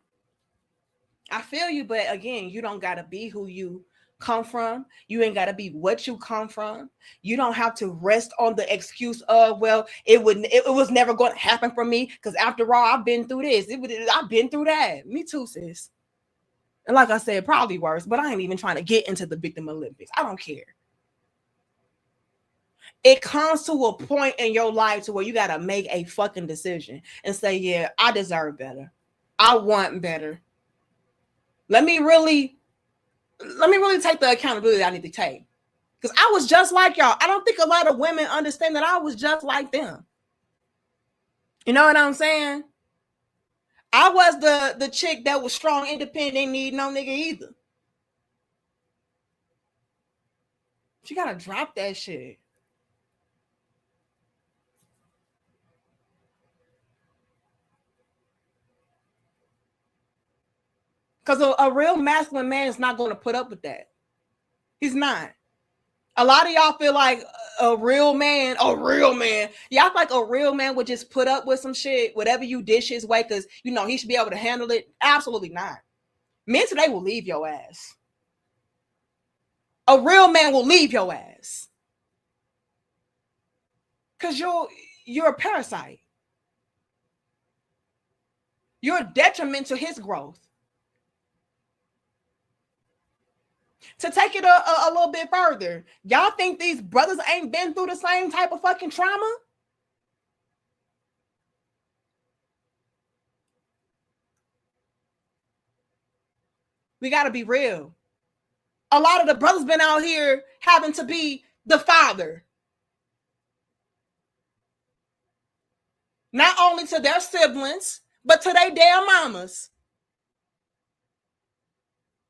I feel you, but again, you don't got to be who you come from. You ain't got to be what you come from. You don't have to rest on the excuse of, well, it was never going to happen for me because after all, I've been through this. I've been through that. Me too, sis. And like I said, probably worse, but I ain't even trying to get into the victim Olympics. I don't care. It comes to a point in your life to where you got to make a fucking decision and say, yeah, I deserve better. I want better. Let me really take the accountability I need to take. Because I was just like y'all. I don't think a lot of women understand that I was just like them. You know what I'm saying? I was the chick that was strong, independent, didn't need no nigga either. She gotta drop that shit. Because a real masculine man is not going to put up with that. He's not. A lot of y'all feel like a real man. Y'all like a real man would just put up with some shit, whatever you dish his way, because, you know, he should be able to handle it. Absolutely not. Men today will leave your ass. A real man will leave your ass. Because you're a parasite. You're a detriment to his growth. To take it a little bit further, y'all think these brothers ain't been through the same type of fucking trauma? We got to be real. A lot of the brothers been out here having to be the father. Not only to their siblings, but to their damn mamas.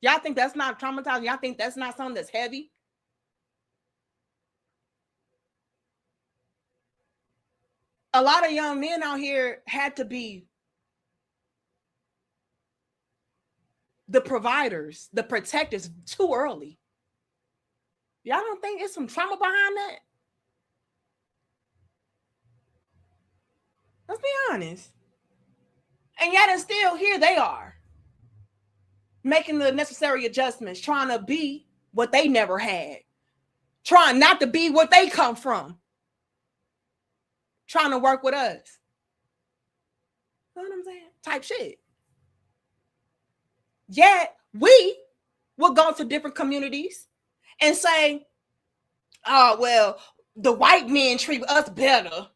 Y'all think that's not traumatizing? Y'all think that's not something that's heavy? A lot of young men out here had to be the providers, the protectors too early. Y'all don't think it's some trauma behind that? Let's be honest. And yet and still here they are, making the necessary adjustments, trying to be what they never had, trying not to be what they come from. trying to work with us. You know what I'm saying? Type shit. Yet we will go to different communities and say, oh, well, the white men treat us better.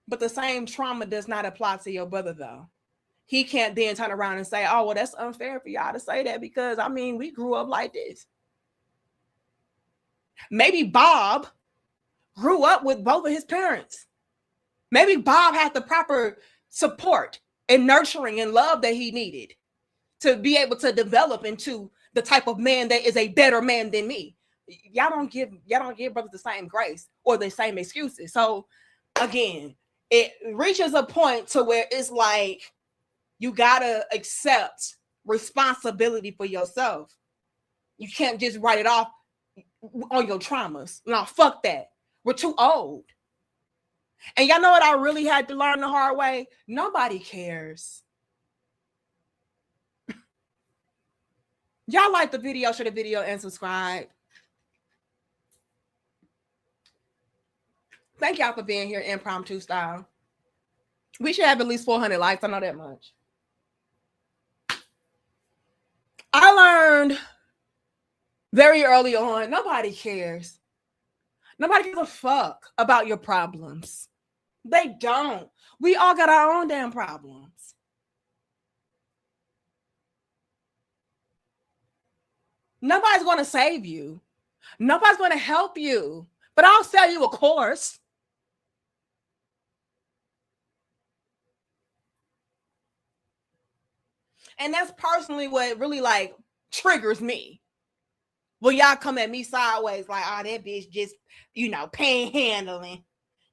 But the same trauma does not apply to your brother, though. He can't then turn around and say, oh, well, that's unfair for y'all to say that because, I mean, we grew up like this. Maybe Bob grew up with both of his parents. Maybe Bob had the proper support and nurturing and love that he needed to be able to develop into the type of man that is a better man than me. Y'all don't give brothers the same grace or the same excuses. So again, it reaches a point to where it's like you gotta accept responsibility for yourself. You can't just write it off on your traumas. No, fuck that. We're too old. And y'all know what I really had to learn the hard way? Nobody cares. Y'all like the video, share the video, and subscribe. Thank y'all for being here, impromptu style. We should have at least 400 likes. I know that much. I learned very early on, nobody cares. Nobody gives a fuck about your problems. They don't. We all got our own damn problems. Nobody's going to save you. Nobody's going to help you. But I'll sell you a course. And that's personally what really like triggers me. Well, y'all come at me sideways like, oh, that bitch just, panhandling.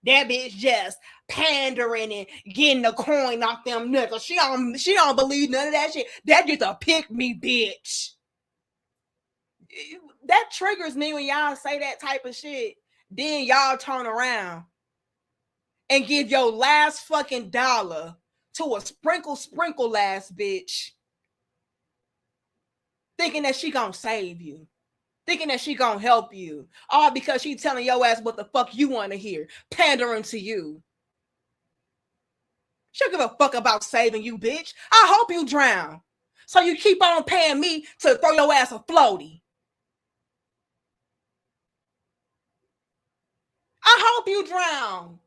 That bitch just pandering and getting the coin off them niggas. She don't believe none of that shit. That just a pick me bitch. That triggers me when y'all say that type of shit. Then y'all turn around and give your last fucking dollar to a sprinkle ass bitch, thinking that she gonna save you. Thinking that she gonna help you. All because she telling your ass what the fuck you want to hear. Pandering to you. She don't give a fuck about saving you, bitch. I hope you drown. So you keep on paying me to throw your ass a floaty. I hope you drown.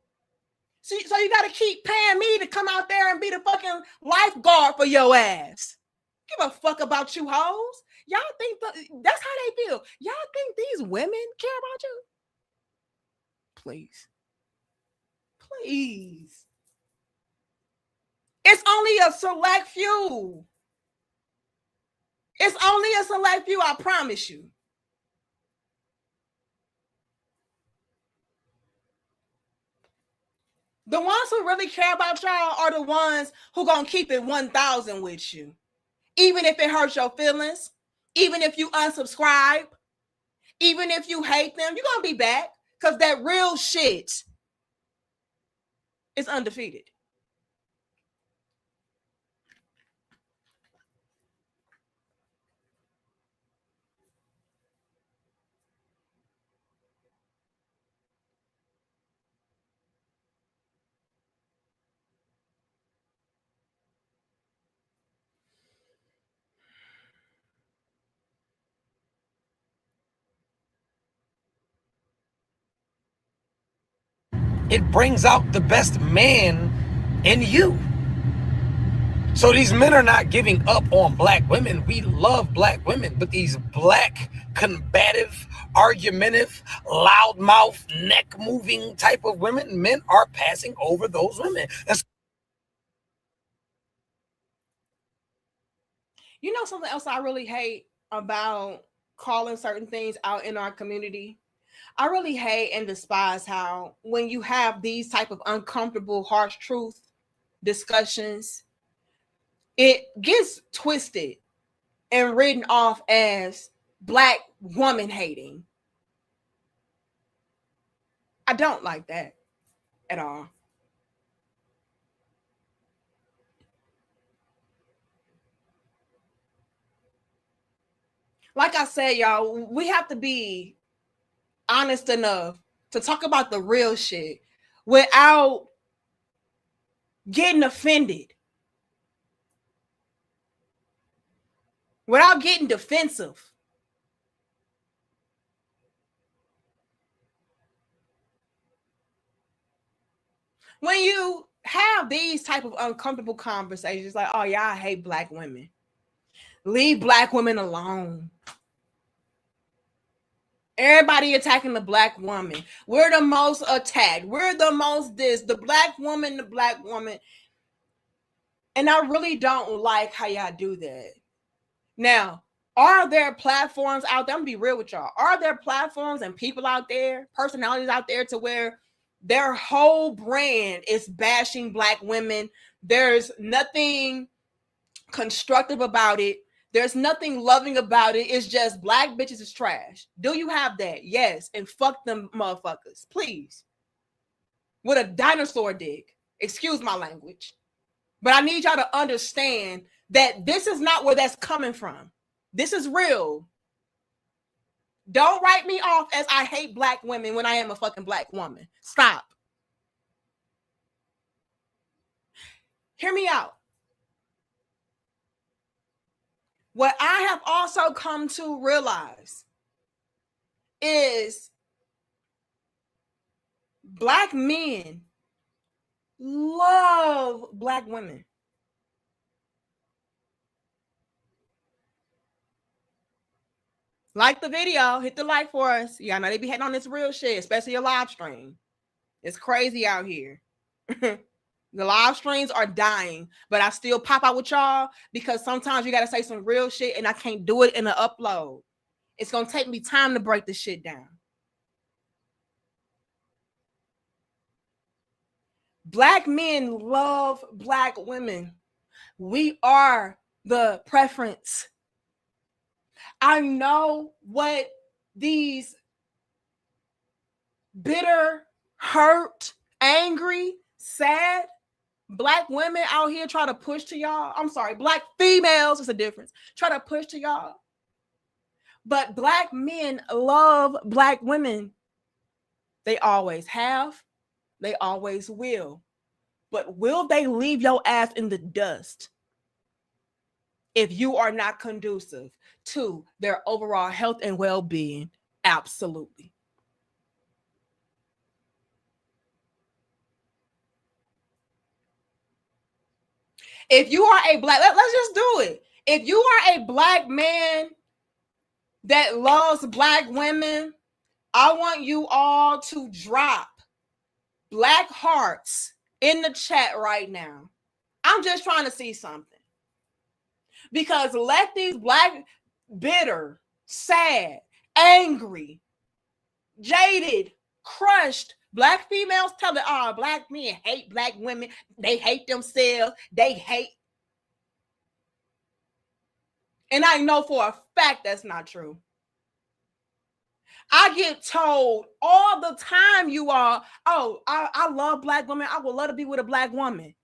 So you gotta keep paying me to come out there and be the fucking lifeguard for your ass. Give a fuck about you hoes. Y'all think that's how they feel. Y'all think these women care about you? Please. Please. It's only a select few. It's only a select few, I promise you. The ones who really care about y'all are the ones who gonna keep it 1,000 with you. Even if it hurts your feelings, even if you unsubscribe, even if you hate them, you're going to be back because that real shit is undefeated. It brings out the best man in you. So these men are not giving up on black women. We love black women, but these black, combative, argumentative, loudmouth, neck-moving type of women, men are passing over those women. You know something else I really hate about calling certain things out in our community? I really hate and despise how when you have these type of uncomfortable, harsh truth discussions, it gets twisted and written off as black woman hating. I don't like that at all. Like I said, y'all, we have to be honest enough to talk about the real shit without getting offended, without getting defensive. When you have these type of uncomfortable conversations, like, oh yeah, I hate black women. Leave black women alone. Everybody attacking the black woman. We're the most attacked. We're the most this. The black woman, the black woman. And I really don't like how y'all do that. Now, are there platforms out there? I'm gonna be real with y'all. Are there platforms and people out there, personalities out there to where their whole brand is bashing black women? There's nothing constructive about it. There's nothing loving about it. It's just black bitches is trash. Do you have that? Yes. And fuck them motherfuckers, please. With a dinosaur dick. Excuse my language. But I need y'all to understand that this is not where that's coming from. This is real. Don't write me off as I hate black women when I am a fucking black woman. Stop. Hear me out. What I have also come to realize is black men love black women. Like the video, hit the like for us. Y'all know they be hitting on this real shit, especially a live stream. It's crazy out here. The live streams are dying, but I still pop out with y'all because sometimes you got to say some real shit and I can't do it in an upload. It's going to take me time to break this shit down. Black men love black women. We are the preference. I know what these bitter, hurt, angry, sad black women out here try to push to y'all. I'm sorry, black females is a difference. Try to push to y'all. But black men love black women. They always have. They always will. But will they leave your ass in the dust if you are not conducive to their overall health and well-being? Absolutely. If you are a black, let's just do it. If you are a black man that loves black women, I want you all to drop black hearts in the chat right now. I'm just trying to see something. Because let these black, bitter, sad, angry, jaded, crushed black females tell that, oh, black men hate black women. They hate themselves. They hate. And I know for a fact that's not true. I get told all the time, you are, oh, I love black women. I would love to be with a black woman.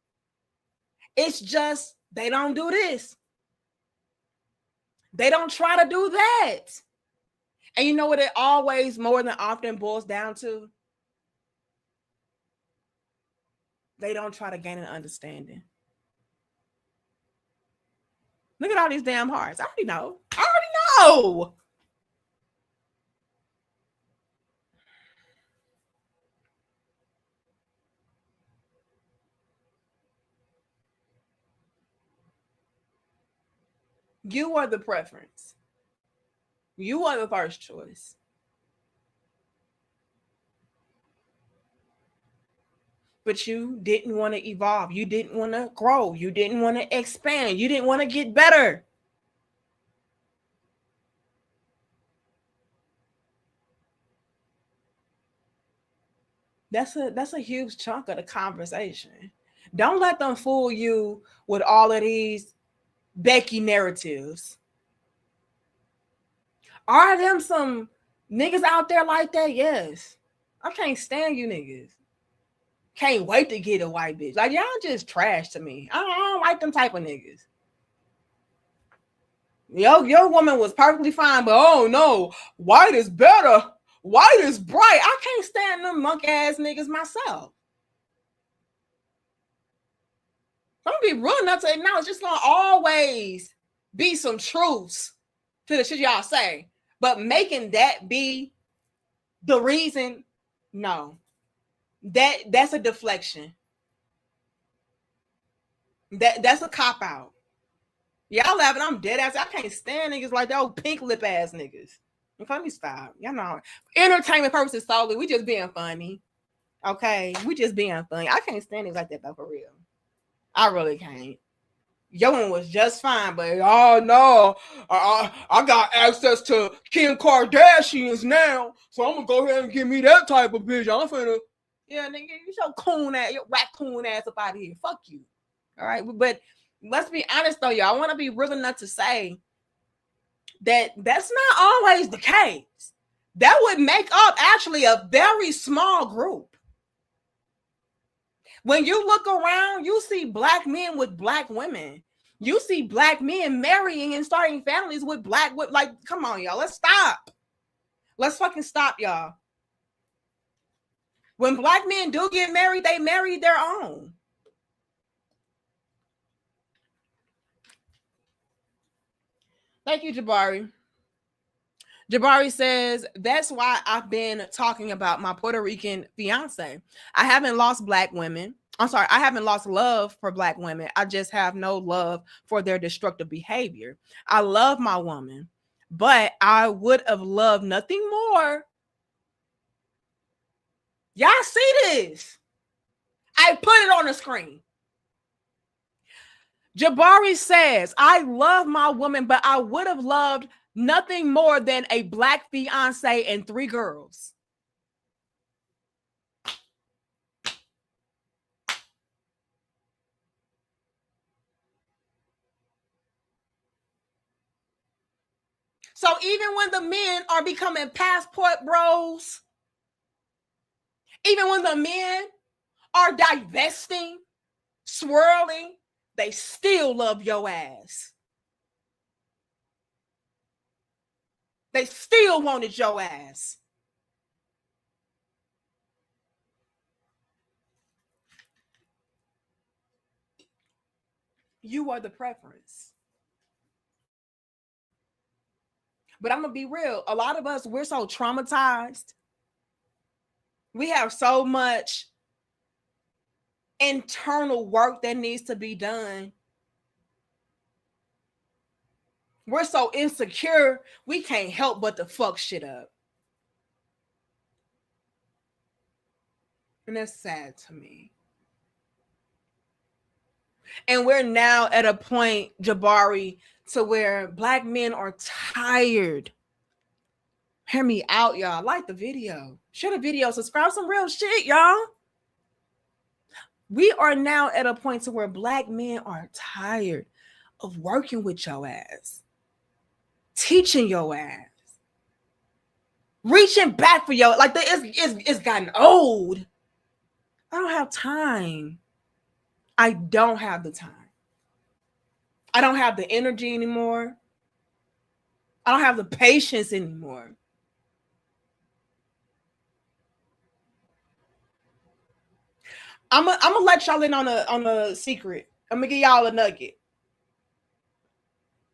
It's just they don't do this. They don't try to do that. And you know what it always more than often boils down to? They don't try to gain an understanding. Look at all these damn hearts. I already know. You are the preference. You are the first choice. But you didn't want to evolve. You didn't want to grow. You didn't want to expand. You didn't want to get better. That's a huge chunk of the conversation. Don't let them fool you with all of these Becky narratives. Are them some niggas out there like that? Yes. I can't stand you niggas. Can't wait to get a white bitch. Like, y'all just trash to me. I don't like them type of niggas. Your woman was perfectly fine, but oh no, white is better. White is bright. I can't stand them monkey ass niggas myself. Don't be real enough to acknowledge. Just gonna always be some truths to the shit y'all say, but making that be the reason, no, that's a deflection. That's a cop out. Y'all laughing, I'm dead ass. I can't stand niggas like that old pink lip ass niggas. Let me stop. Y'all know, entertainment purposes solely. We just being funny. Okay, we just being funny. I can't stand niggas like that though, for real. I really can't. Your one was just fine, but oh no, I got access to Kim Kardashians now, so I'm gonna go ahead and give me that type of bitch. I'm finna, yeah, nigga, you your coon ass, your raccoon ass up out of here. Fuck you. All right, but let's be honest though, y'all. I want to be real enough to say that that's not always the case. That would make up actually a very small group. When you look around, you see black men with black women. You see black men marrying and starting families with black women. Like, come on, y'all. Let's stop. Let's fucking stop, y'all. When black men do get married, they marry their own. Thank you, Jabari. Jabari says, that's why I've been talking about my Puerto Rican fiance. I haven't lost black women. I'm sorry, I haven't lost love for black women. I just have no love for their destructive behavior. I love my woman, but I would have loved nothing more. Y'all see this? I put it on the screen. Jabari says, I love my woman, but I would have loved nothing more than a black fiance and 3 girls. So even when the men are becoming passport bros, even when the men are divesting, swirling, they still love your ass. They still wanted your ass. You are the preference. But I'm going to be real. A lot of us, we're so traumatized. We have so much internal work that needs to be done. We're so insecure, we can't help but to fuck shit up. And that's sad to me. And we're now at a point, Jabari, to where black men are tired. Hear me out, y'all. Like the video. Share the video. Subscribe, some real shit, y'all. We are now at a point to where black men are tired of working with your ass, teaching your ass, reaching back for your, like, it's gotten old. I don't have time. I don't have the time. I don't have the energy anymore. I don't have the patience anymore. I'm gonna let y'all in on a secret. I'm gonna give y'all a nugget.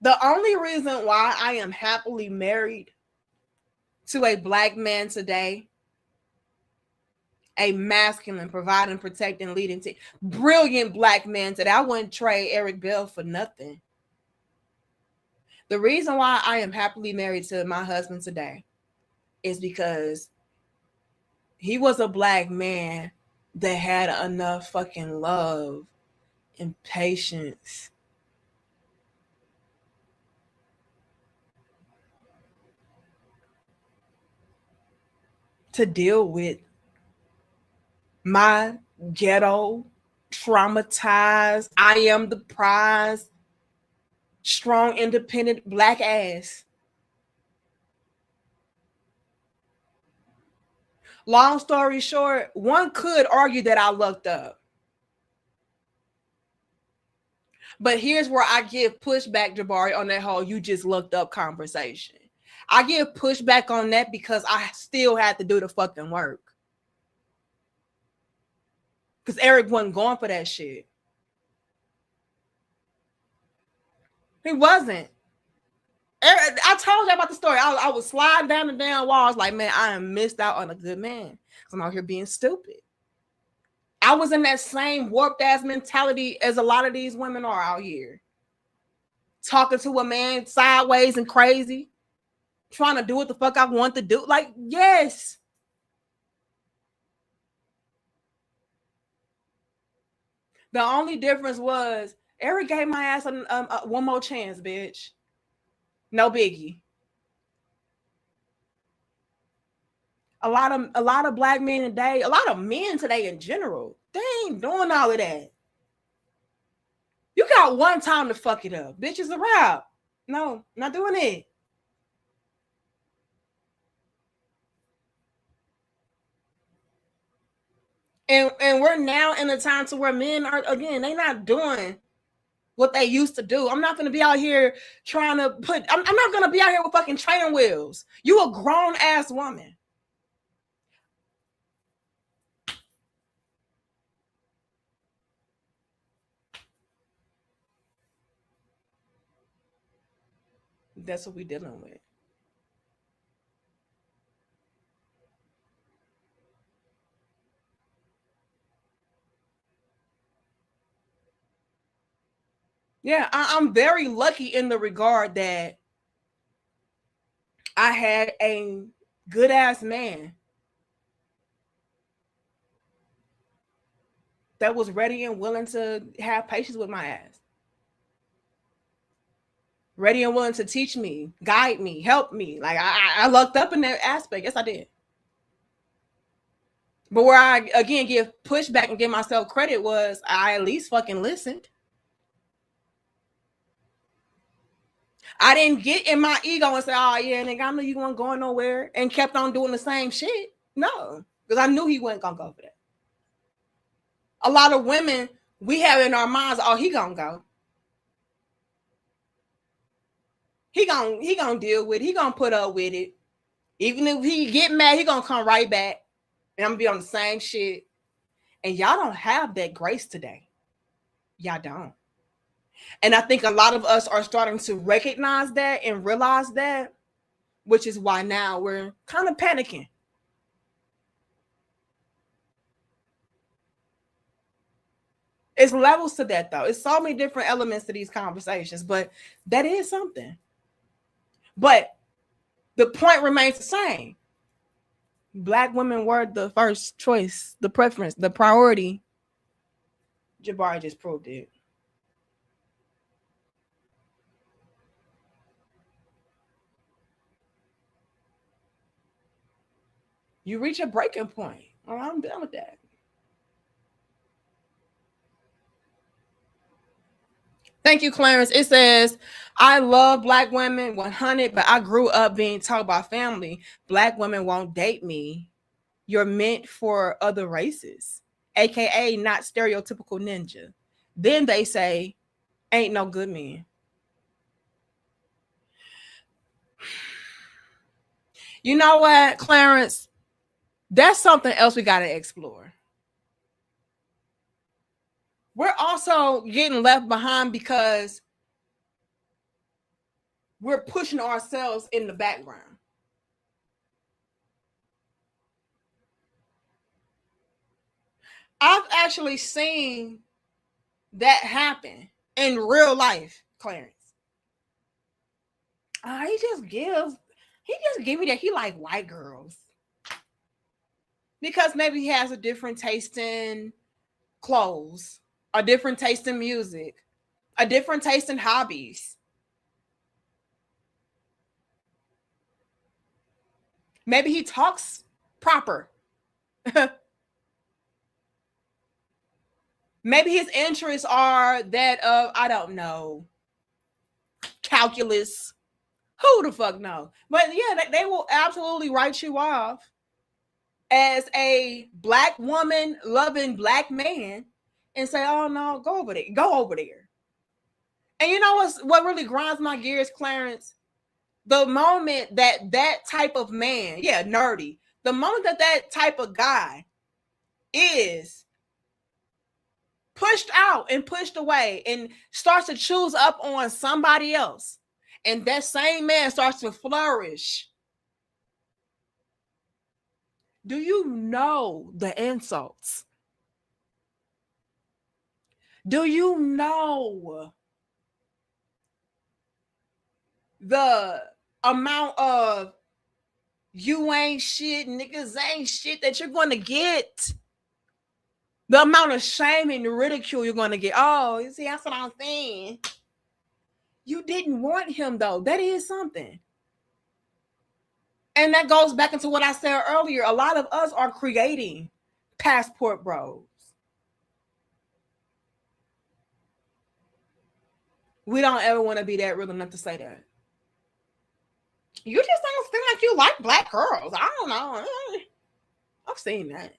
The only reason why I am happily married to a black man today, a masculine, providing, protecting, leading, brilliant black man today, I wouldn't trade Eric Bell for nothing. The reason why I am happily married to my husband today is because he was a black man that had enough fucking love and patience to deal with my ghetto, traumatized, I am the prize, strong, independent black ass. Long story short, one could argue that I lucked up. But here's where I give pushback, Jabari, on that whole you just looked up conversation. I give pushback on that because I still had to do the fucking work. Because Eric wasn't going for that shit. He wasn't. Eric, I told you about the story. I was sliding down the damn wall. I was like, man, I am missed out on a good man. I'm out here being stupid. I was in that same warped ass mentality as a lot of these women are out here. Talking to a man sideways and crazy. Trying to do what the fuck I want to do. Like, yes. The only difference was Eric gave my ass one more chance, bitch. No biggie. A lot of black men today, a lot of men today in general, they ain't doing all of that. You got one time to fuck it up. Bitch, it's a wrap. No, not doing it. And we're now in a time to where men are, again, they not doing what they used to do. I'm not going to be out here trying to I'm not going to be out here with fucking training wheels. You a grown ass woman. That's what we dealing with. Yeah, I'm very lucky in the regard that I had a good ass man that was ready and willing to have patience with my ass. Ready and willing to teach me, guide me, help me. Like I lucked up in that aspect. Yes, I did. But where I again give pushback and give myself credit was I at least fucking listened. I didn't get in my ego and say, oh yeah, nigga, I know you weren't going nowhere, and kept on doing the same shit. No, because I knew he wasn't gonna go for that. A lot of women, we have in our minds, oh, he gonna go. He gonna deal with it. He gonna put up with it. Even if he get mad, he gonna come right back. And I'm gonna be on the same shit. And y'all don't have that grace today. Y'all don't. And I think a lot of us are starting to recognize that and realize that, which is why now we're kind of panicking. It's levels to that, though. It's so many different elements to these conversations, but that is something. But the point remains the same. Black women were the first choice, the preference, the priority. Jabari just proved it. You reach a breaking point. Oh, I'm done with that. Thank you, Clarence. It says, I love Black women 100, but I grew up being taught by family, Black women won't date me. You're meant for other races, AKA not stereotypical ninja. Then they say, ain't no good men. You know what, Clarence? That's something else we got to explore. We're also getting left behind because we're pushing ourselves in the background. I've actually seen that happen in real life, Clarence. He just gives me that he like white girls. Because maybe he has a different taste in clothes, a different taste in music, a different taste in hobbies. Maybe he talks proper. Maybe his interests are that of, I don't know, calculus. Who the fuck know? But yeah, they will absolutely write you off as a Black woman loving Black man and say, oh no, go over there. And you know what really grinds my gears, Clarence? The moment that type of man, yeah, nerdy, the moment that type of guy is pushed out and pushed away and starts to choose up on somebody else, and that same man starts to flourish, do you know the insults? Do you know the amount of you ain't shit, niggas ain't shit that you're going to get? The amount of shame and ridicule you're going to get. Oh, you see, that's what I'm saying. You didn't want him, though. That is something. And that goes back into what I said earlier. A lot of us are creating passport bros. We don't ever want to be that real enough to say that. You just don't feel like you like black girls. I don't know. I've seen that.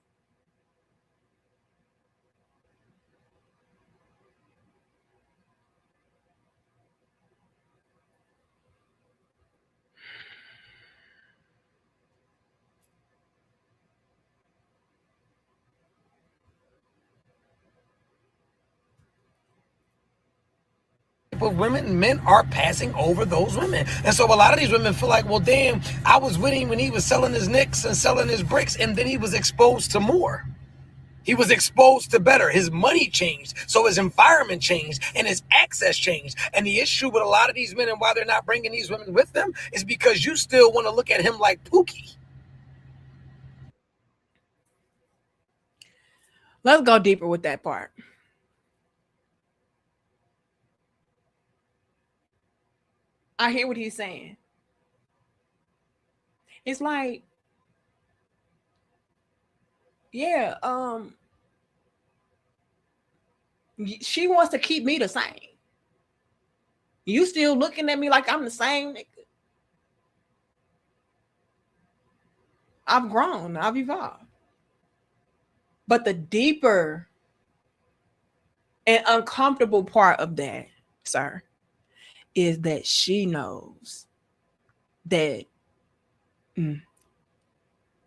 Of women, men are passing over those women. And so a lot of these women feel like, well, damn, I was with him when he was selling his nicks and selling his bricks, and then he was exposed to more. He was exposed to better. His money changed. So his environment changed and his access changed. And the issue with a lot of these men and why they're not bringing these women with them is because you still want to look at him like Pookie. Let's go deeper with that part. I hear what he's saying. It's like, yeah, she wants to keep me the same. You still looking at me like I'm the same nigga. I've grown, I've evolved. But the deeper and uncomfortable part of that, sir, is that she knows that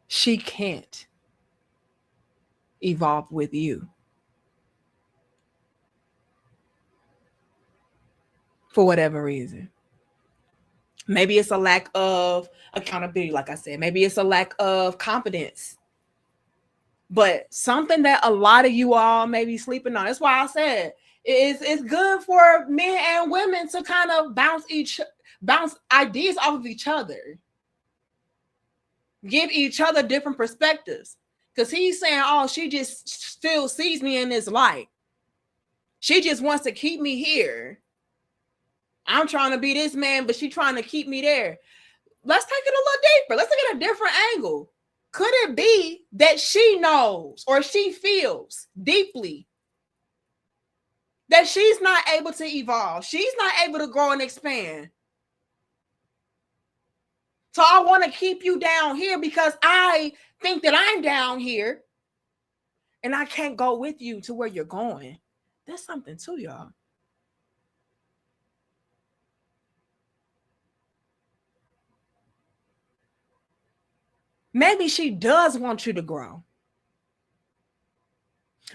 she can't evolve with you. For whatever reason. Maybe it's a lack of accountability, like I said. Maybe it's a lack of confidence. But something that a lot of you all may be sleeping on. That's why I said it's good for men and women to kind of bounce ideas off of each other. Give each other different perspectives. Because he's saying, oh, she just still sees me in this light. She just wants to keep me here. I'm trying to be this man, but she's trying to keep me there. Let's take it a little deeper. Let's look at a different angle. Could it be that she knows or she feels deeply that she's not able to evolve? She's not able to grow and expand. So I want to keep you down here because I think that I'm down here and I can't go with you to where you're going. That's something too, y'all. Maybe she does want you to grow.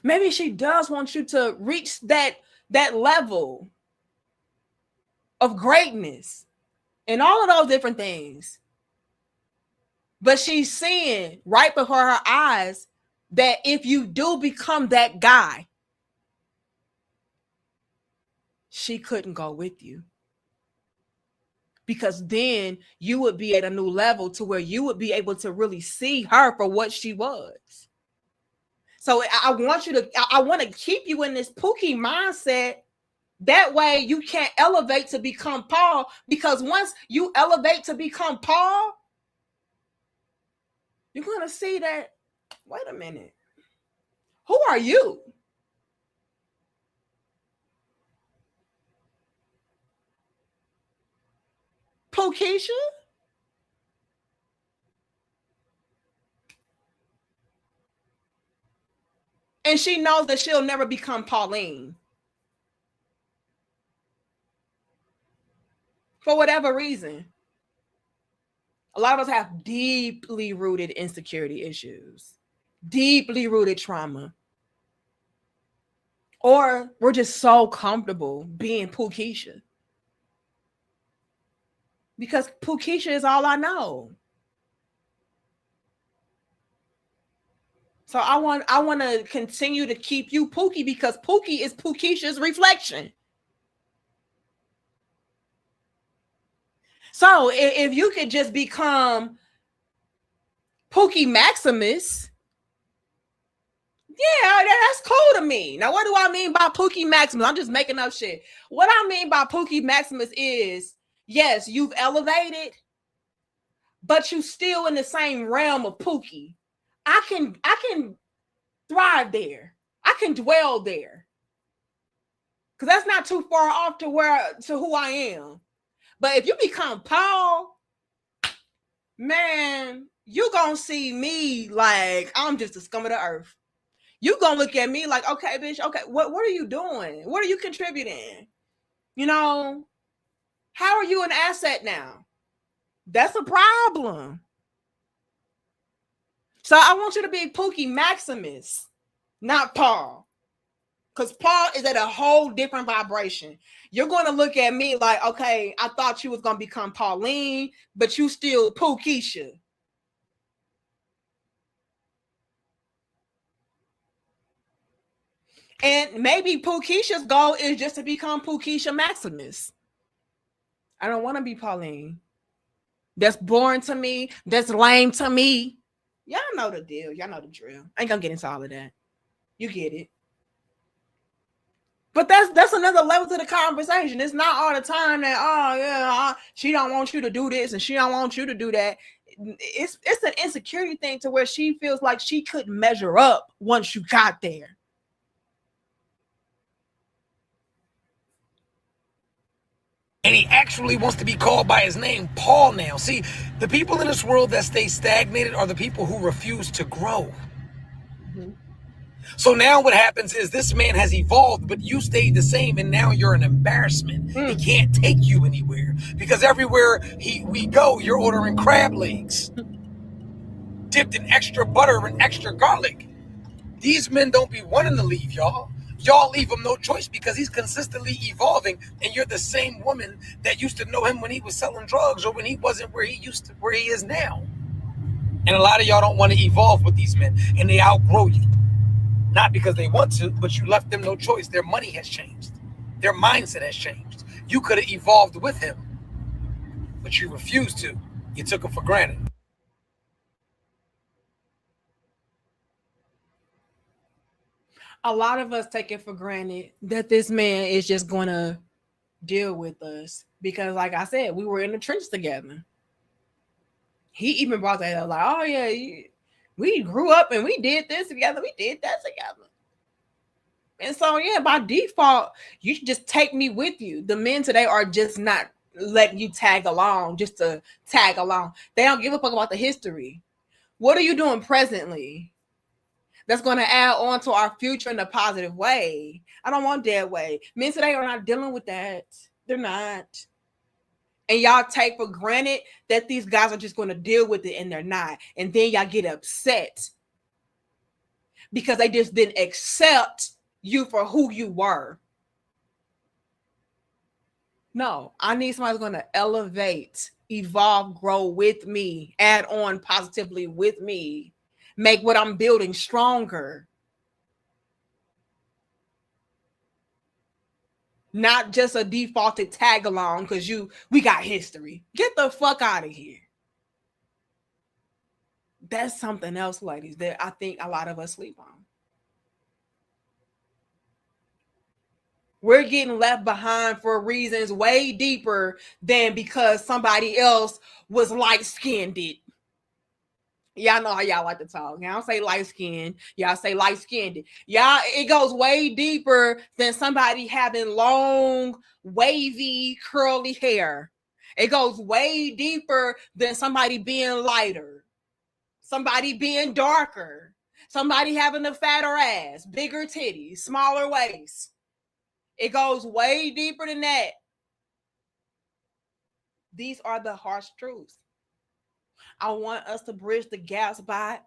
Maybe she does want you to reach that level of greatness and all of those different things. But she's seeing right before her eyes that if you do become that guy, she couldn't go with you. Because then you would be at a new level to where you would be able to really see her for what she was. So I want to keep you in this Pookie mindset. That way you can't elevate to become Paul. Because once you elevate to become Paul, you're going to see that, wait a minute. Who are you? Pokesha? And she knows that she'll never become Pauline. for whatever reason. A lot of us have deeply rooted insecurity issues, deeply rooted trauma. Or we're just so comfortable being Pookeisha. Because Pookeisha is all I know. So I want to continue to keep you Pookie, because Pookie is Pookeisha's reflection. So if you could just become Pookie Maximus, yeah, that's cool to me. Now, what do I mean by Pookie Maximus? I'm just making up shit. What I mean by Pookie Maximus is, yes, you've elevated, but you still in the same realm of Pookie. I can thrive there. I can dwell there. Because that's not too far off to who I am. But if you become Paul, man, you gonna see me like I'm just a scum of the earth. You gonna look at me like, okay, bitch, okay, what are you doing? What are you contributing? You know, how are you an asset now? That's a problem. So I want you to be Pookie Maximus, not Paul. Because Paul is at a whole different vibration. You're going to look at me like, okay, I thought you was going to become Pauline, but you still Pookeisha. And maybe Pookeisha's goal is just to become Pookeisha Maximus. I don't want to be Pauline. That's boring to me. That's lame to me. Y'all know the deal. Y'all know the drill. I ain't going to get into all of that. You get it. But that's another level to the conversation. It's not all the time that, oh, yeah, she don't want you to do this and she don't want you to do that. It's an insecurity thing to where she feels like she couldn't measure up once you got there. And he actually wants to be called by his name, Paul, now. See, the people in this world that stay stagnated are the people who refuse to grow. Mm-hmm. So now what happens is this man has evolved, but you stayed the same, and now you're an embarrassment. He can't take you anywhere because everywhere we go, you're ordering crab legs dipped in extra butter and extra garlic. These men don't be wanting to leave, y'all. Y'all leave him no choice because he's consistently evolving, and you're the same woman that used to know him when he was selling drugs or when he wasn't where he is now. And a lot of y'all don't want to evolve with these men, and they outgrow you. Not because they want to, but you left them no choice. Their money has changed. Their mindset has changed. You could have evolved with him, but you refused to. You took him for granted. A lot of us take it for granted that this man is just going to deal with us because, like I said, we were in the trenches together. He even brought that up, like, oh, yeah, we grew up and we did this together. We did that together. And so, yeah, by default, you should just take me with you. The men today are just not letting you tag along just to tag along. They don't give a fuck about the history. What are you doing presently that's going to add on to our future in a positive way? I don't want that way. Men today are not dealing with that. They're not. And y'all take for granted that these guys are just going to deal with it, and they're not. And then y'all get upset because they just didn't accept you for who you were. No, I need somebody who's going to elevate, evolve, grow with me, add on positively with me, make what I'm building stronger. Not just a defaulted tag along because we got history. Get the fuck out of here. That's something else, ladies, that I think a lot of us sleep on. We're getting left behind for reasons way deeper than because somebody else was light-skinned. Y'all know how y'all like to talk. Y'all say light-skinned. Y'all say light-skinned. Y'all, it goes way deeper than somebody having long, wavy, curly hair. It goes way deeper than somebody being lighter, somebody being darker, somebody having a fatter ass, bigger titties, smaller waist. It goes way deeper than that. These are the harsh truths. I want us to bridge the gaps by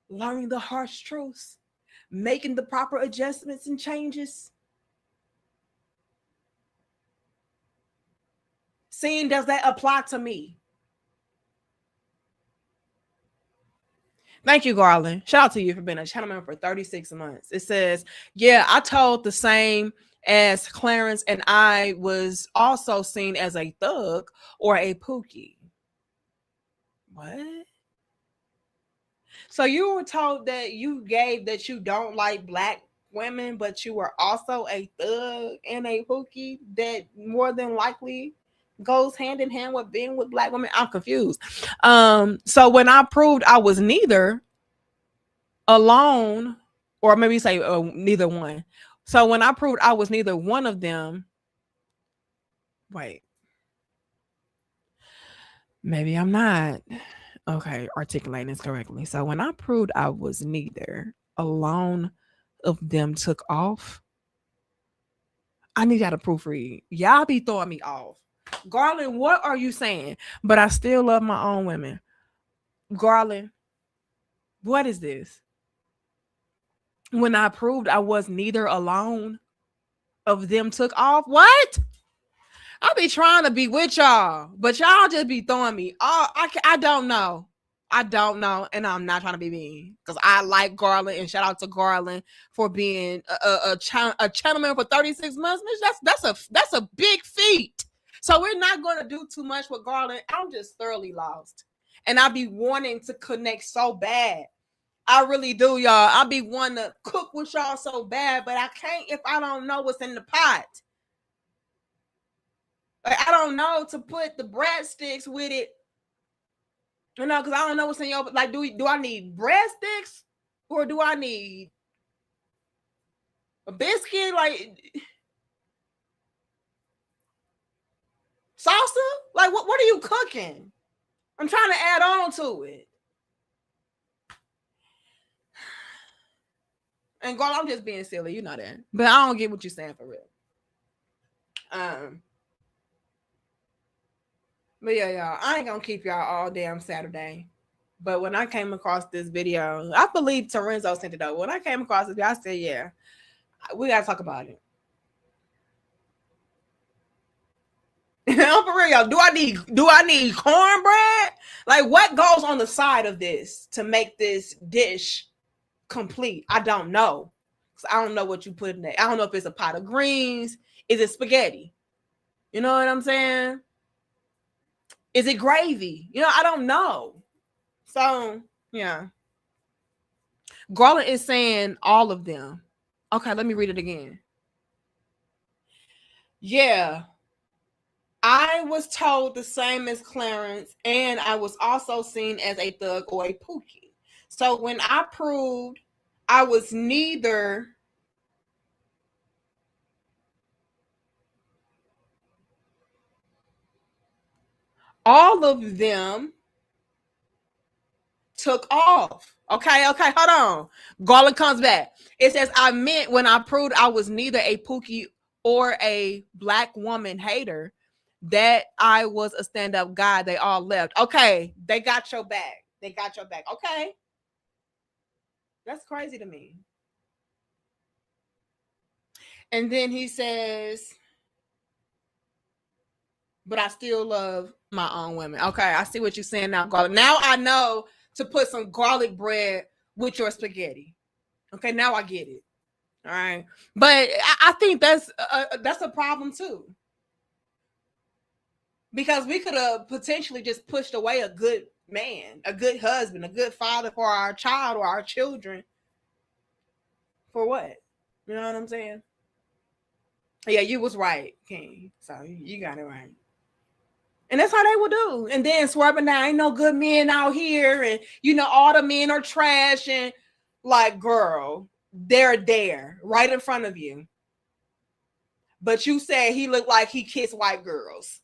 learning the harsh truths, making the proper adjustments and changes. Seeing, does that apply to me? Thank you, Garland. Shout out to you for being a channel member for 36 months. It says, yeah, I told the same as Clarence, and I was also seen as a thug or a pookie. What? So you were told that you gave that you don't like black women, but you were also a thug and a pookie that more than likely goes hand in hand with being with black women. I'm confused. So when I proved I was neither alone, or maybe say neither one. So when I proved I was neither one of them, wait, maybe I'm not articulating this correctly. So when I proved I was neither, alone of them took off. I need y'all to proofread. Y'all be throwing me off. Garland, what are you saying? But I still love my own women. Garland, what is this? When I proved I was neither, alone of them took off. What? I be trying to be with y'all, but y'all just be throwing me off. I don't know. I don't know, and I'm not trying to be mean because I like Garland, and shout out to Garland for being a gentleman for 36 months. That's a big feat. So we're not going to do too much with Garland. I'm just thoroughly lost, and I be wanting to connect so bad. I really do, y'all. I be wanting to cook with y'all so bad, but I can't if I don't know what's in the pot. Like, I don't know to put the breadsticks with it. You know, because I don't know what's in your, like, do I need breadsticks or do I need a biscuit? Like, salsa? Like, what are you cooking? I'm trying to add on to it. And girl, I'm just being silly, you know that. But I don't get what you're saying for real. But yeah, y'all, I ain't gonna keep y'all all damn Saturday. But when I came across this video, I believe Terenzo sent it over. When I came across this video, I said, yeah, we gotta talk about it. I'm for real, y'all. Do I need cornbread? Like, what goes on the side of this to make this dish complete? I don't know. I don't know what you put in there. I don't know if it's a pot of greens. Is it spaghetti? You know what I'm saying? Is it gravy? You know, I don't know. So, yeah. Garland is saying all of them. Okay, let me read it again. Yeah. I was told the same as Clarence, and I was also seen as a thug or a pookie. So when I proved I was neither, all of them took off. Okay, hold on. Garland comes back. It says, I meant when I proved I was neither a pookie or a black woman hater, that I was a stand-up guy. They all left. Okay, they got your back. They got your back. Okay. That's crazy to me. And then he says, but I still love my own women. Okay, I see what you're saying now, garlic. Now I know to put some garlic bread with your spaghetti. Okay, now I get it. All right, but I think that's a problem too, because we could have potentially just pushed away a good man, a good husband, a good father for our child or our children. For what? You know what I'm saying? Yeah, you was right, King. So you got it right. And that's how they will do. And then swerving down, ain't no good men out here. And, you know, all the men are trash. And like, girl, they're there right in front of you. But you said he looked like he kissed white girls.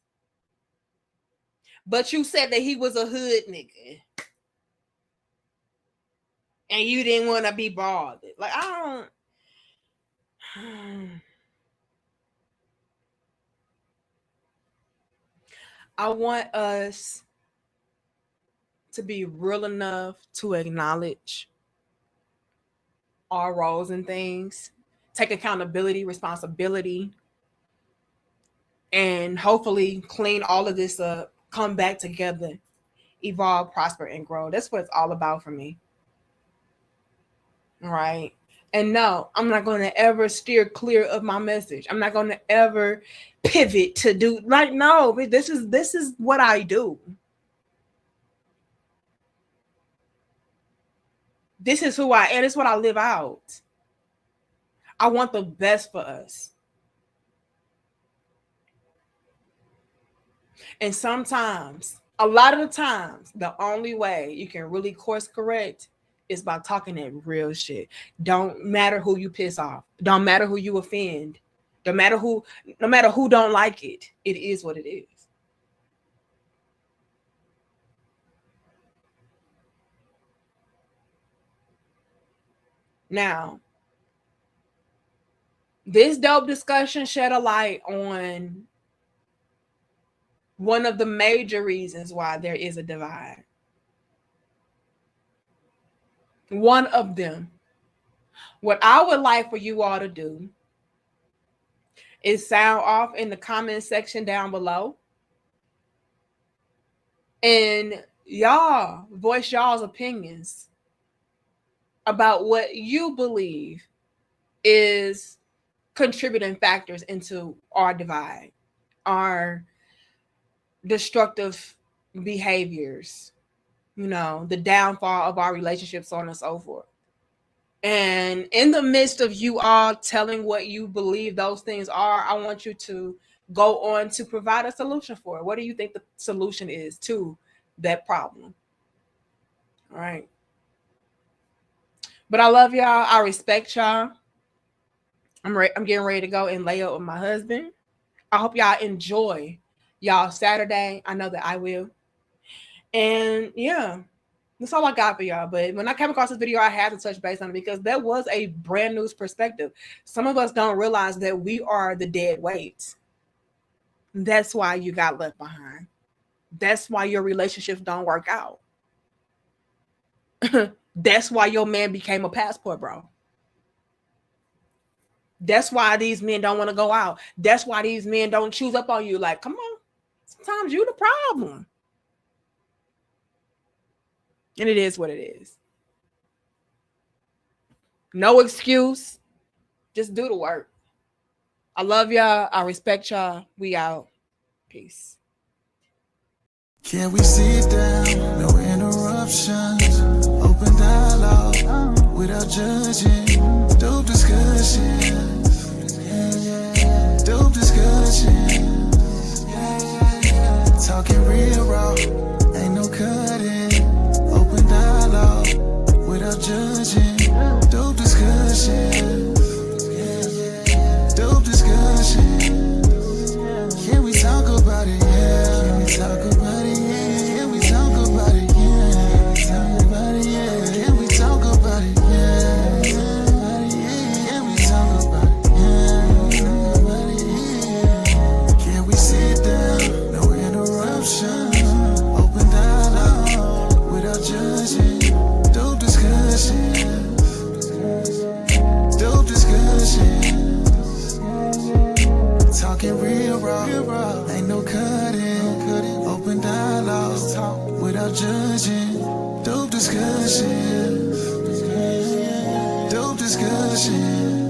But you said that he was a hood nigga. And you didn't want to be bothered. Like, I don't... I want us to be real enough to acknowledge our roles and things, take accountability, responsibility, and hopefully clean all of this up, come back together, evolve, prosper, and grow. That's what it's all about for me. Right. And no, I'm not going to ever steer clear of my message. I'm not going to ever pivot to do like, no, this is what I do. This is who I am. It's what I live out. I want the best for us. And sometimes, a lot of the times, the only way you can really course correct is by talking that real shit. Don't matter who you piss off. Don't matter who you offend. No matter who don't like it. It is what it is. Now, this dope discussion shed a light on one of the major reasons why there is a divide. One of them. What I would like for you all to do is sound off in the comment section down below. And y'all voice y'all's opinions about what you believe is contributing factors into our divide, our destructive behaviors, the downfall of our relationships, so on and so forth. And in the midst of you all telling what you believe those things are, I want you to go on to provide a solution for it. What do you think the solution is to that problem? All right. But I love y'all. I respect y'all. I'm getting ready to go and lay up with my husband. I hope y'all enjoy y'all Saturday. I know that I will. And yeah, that's all I got for y'all. But when I came across this video, I had to touch base on it because that was a brand new perspective. Some of us don't realize that we are the dead weight. That's why you got left behind. That's why your relationships don't work out. That's why your man became a passport bro. That's why these men don't want to go out. That's why these men don't choose up on you. Like, come on. Sometimes you the problem. And it is what it is. No excuse. Just do the work. I love y'all. I respect y'all. We out. Peace. Can we sit down? No interruptions. Open dialogue without judging. Dope discussions. Dope discussions. Talking real raw. Ain't no cutting. Open dialogue without judging. Dope discussions. Dope discussions. Can we talk about it? Yeah. Can we talk about it? Yeah. Can we talk about it? Yeah. Talk about it? Yeah. Can we talk about it? Yeah. Can we talk about it? Yeah. Can we sit down? No interruption. Open dialogue without judging. Dope discussions. Dope discussions. Talking real raw, ain't no cutting. Open dialogue without judging. Dope discussions. Dope discussions.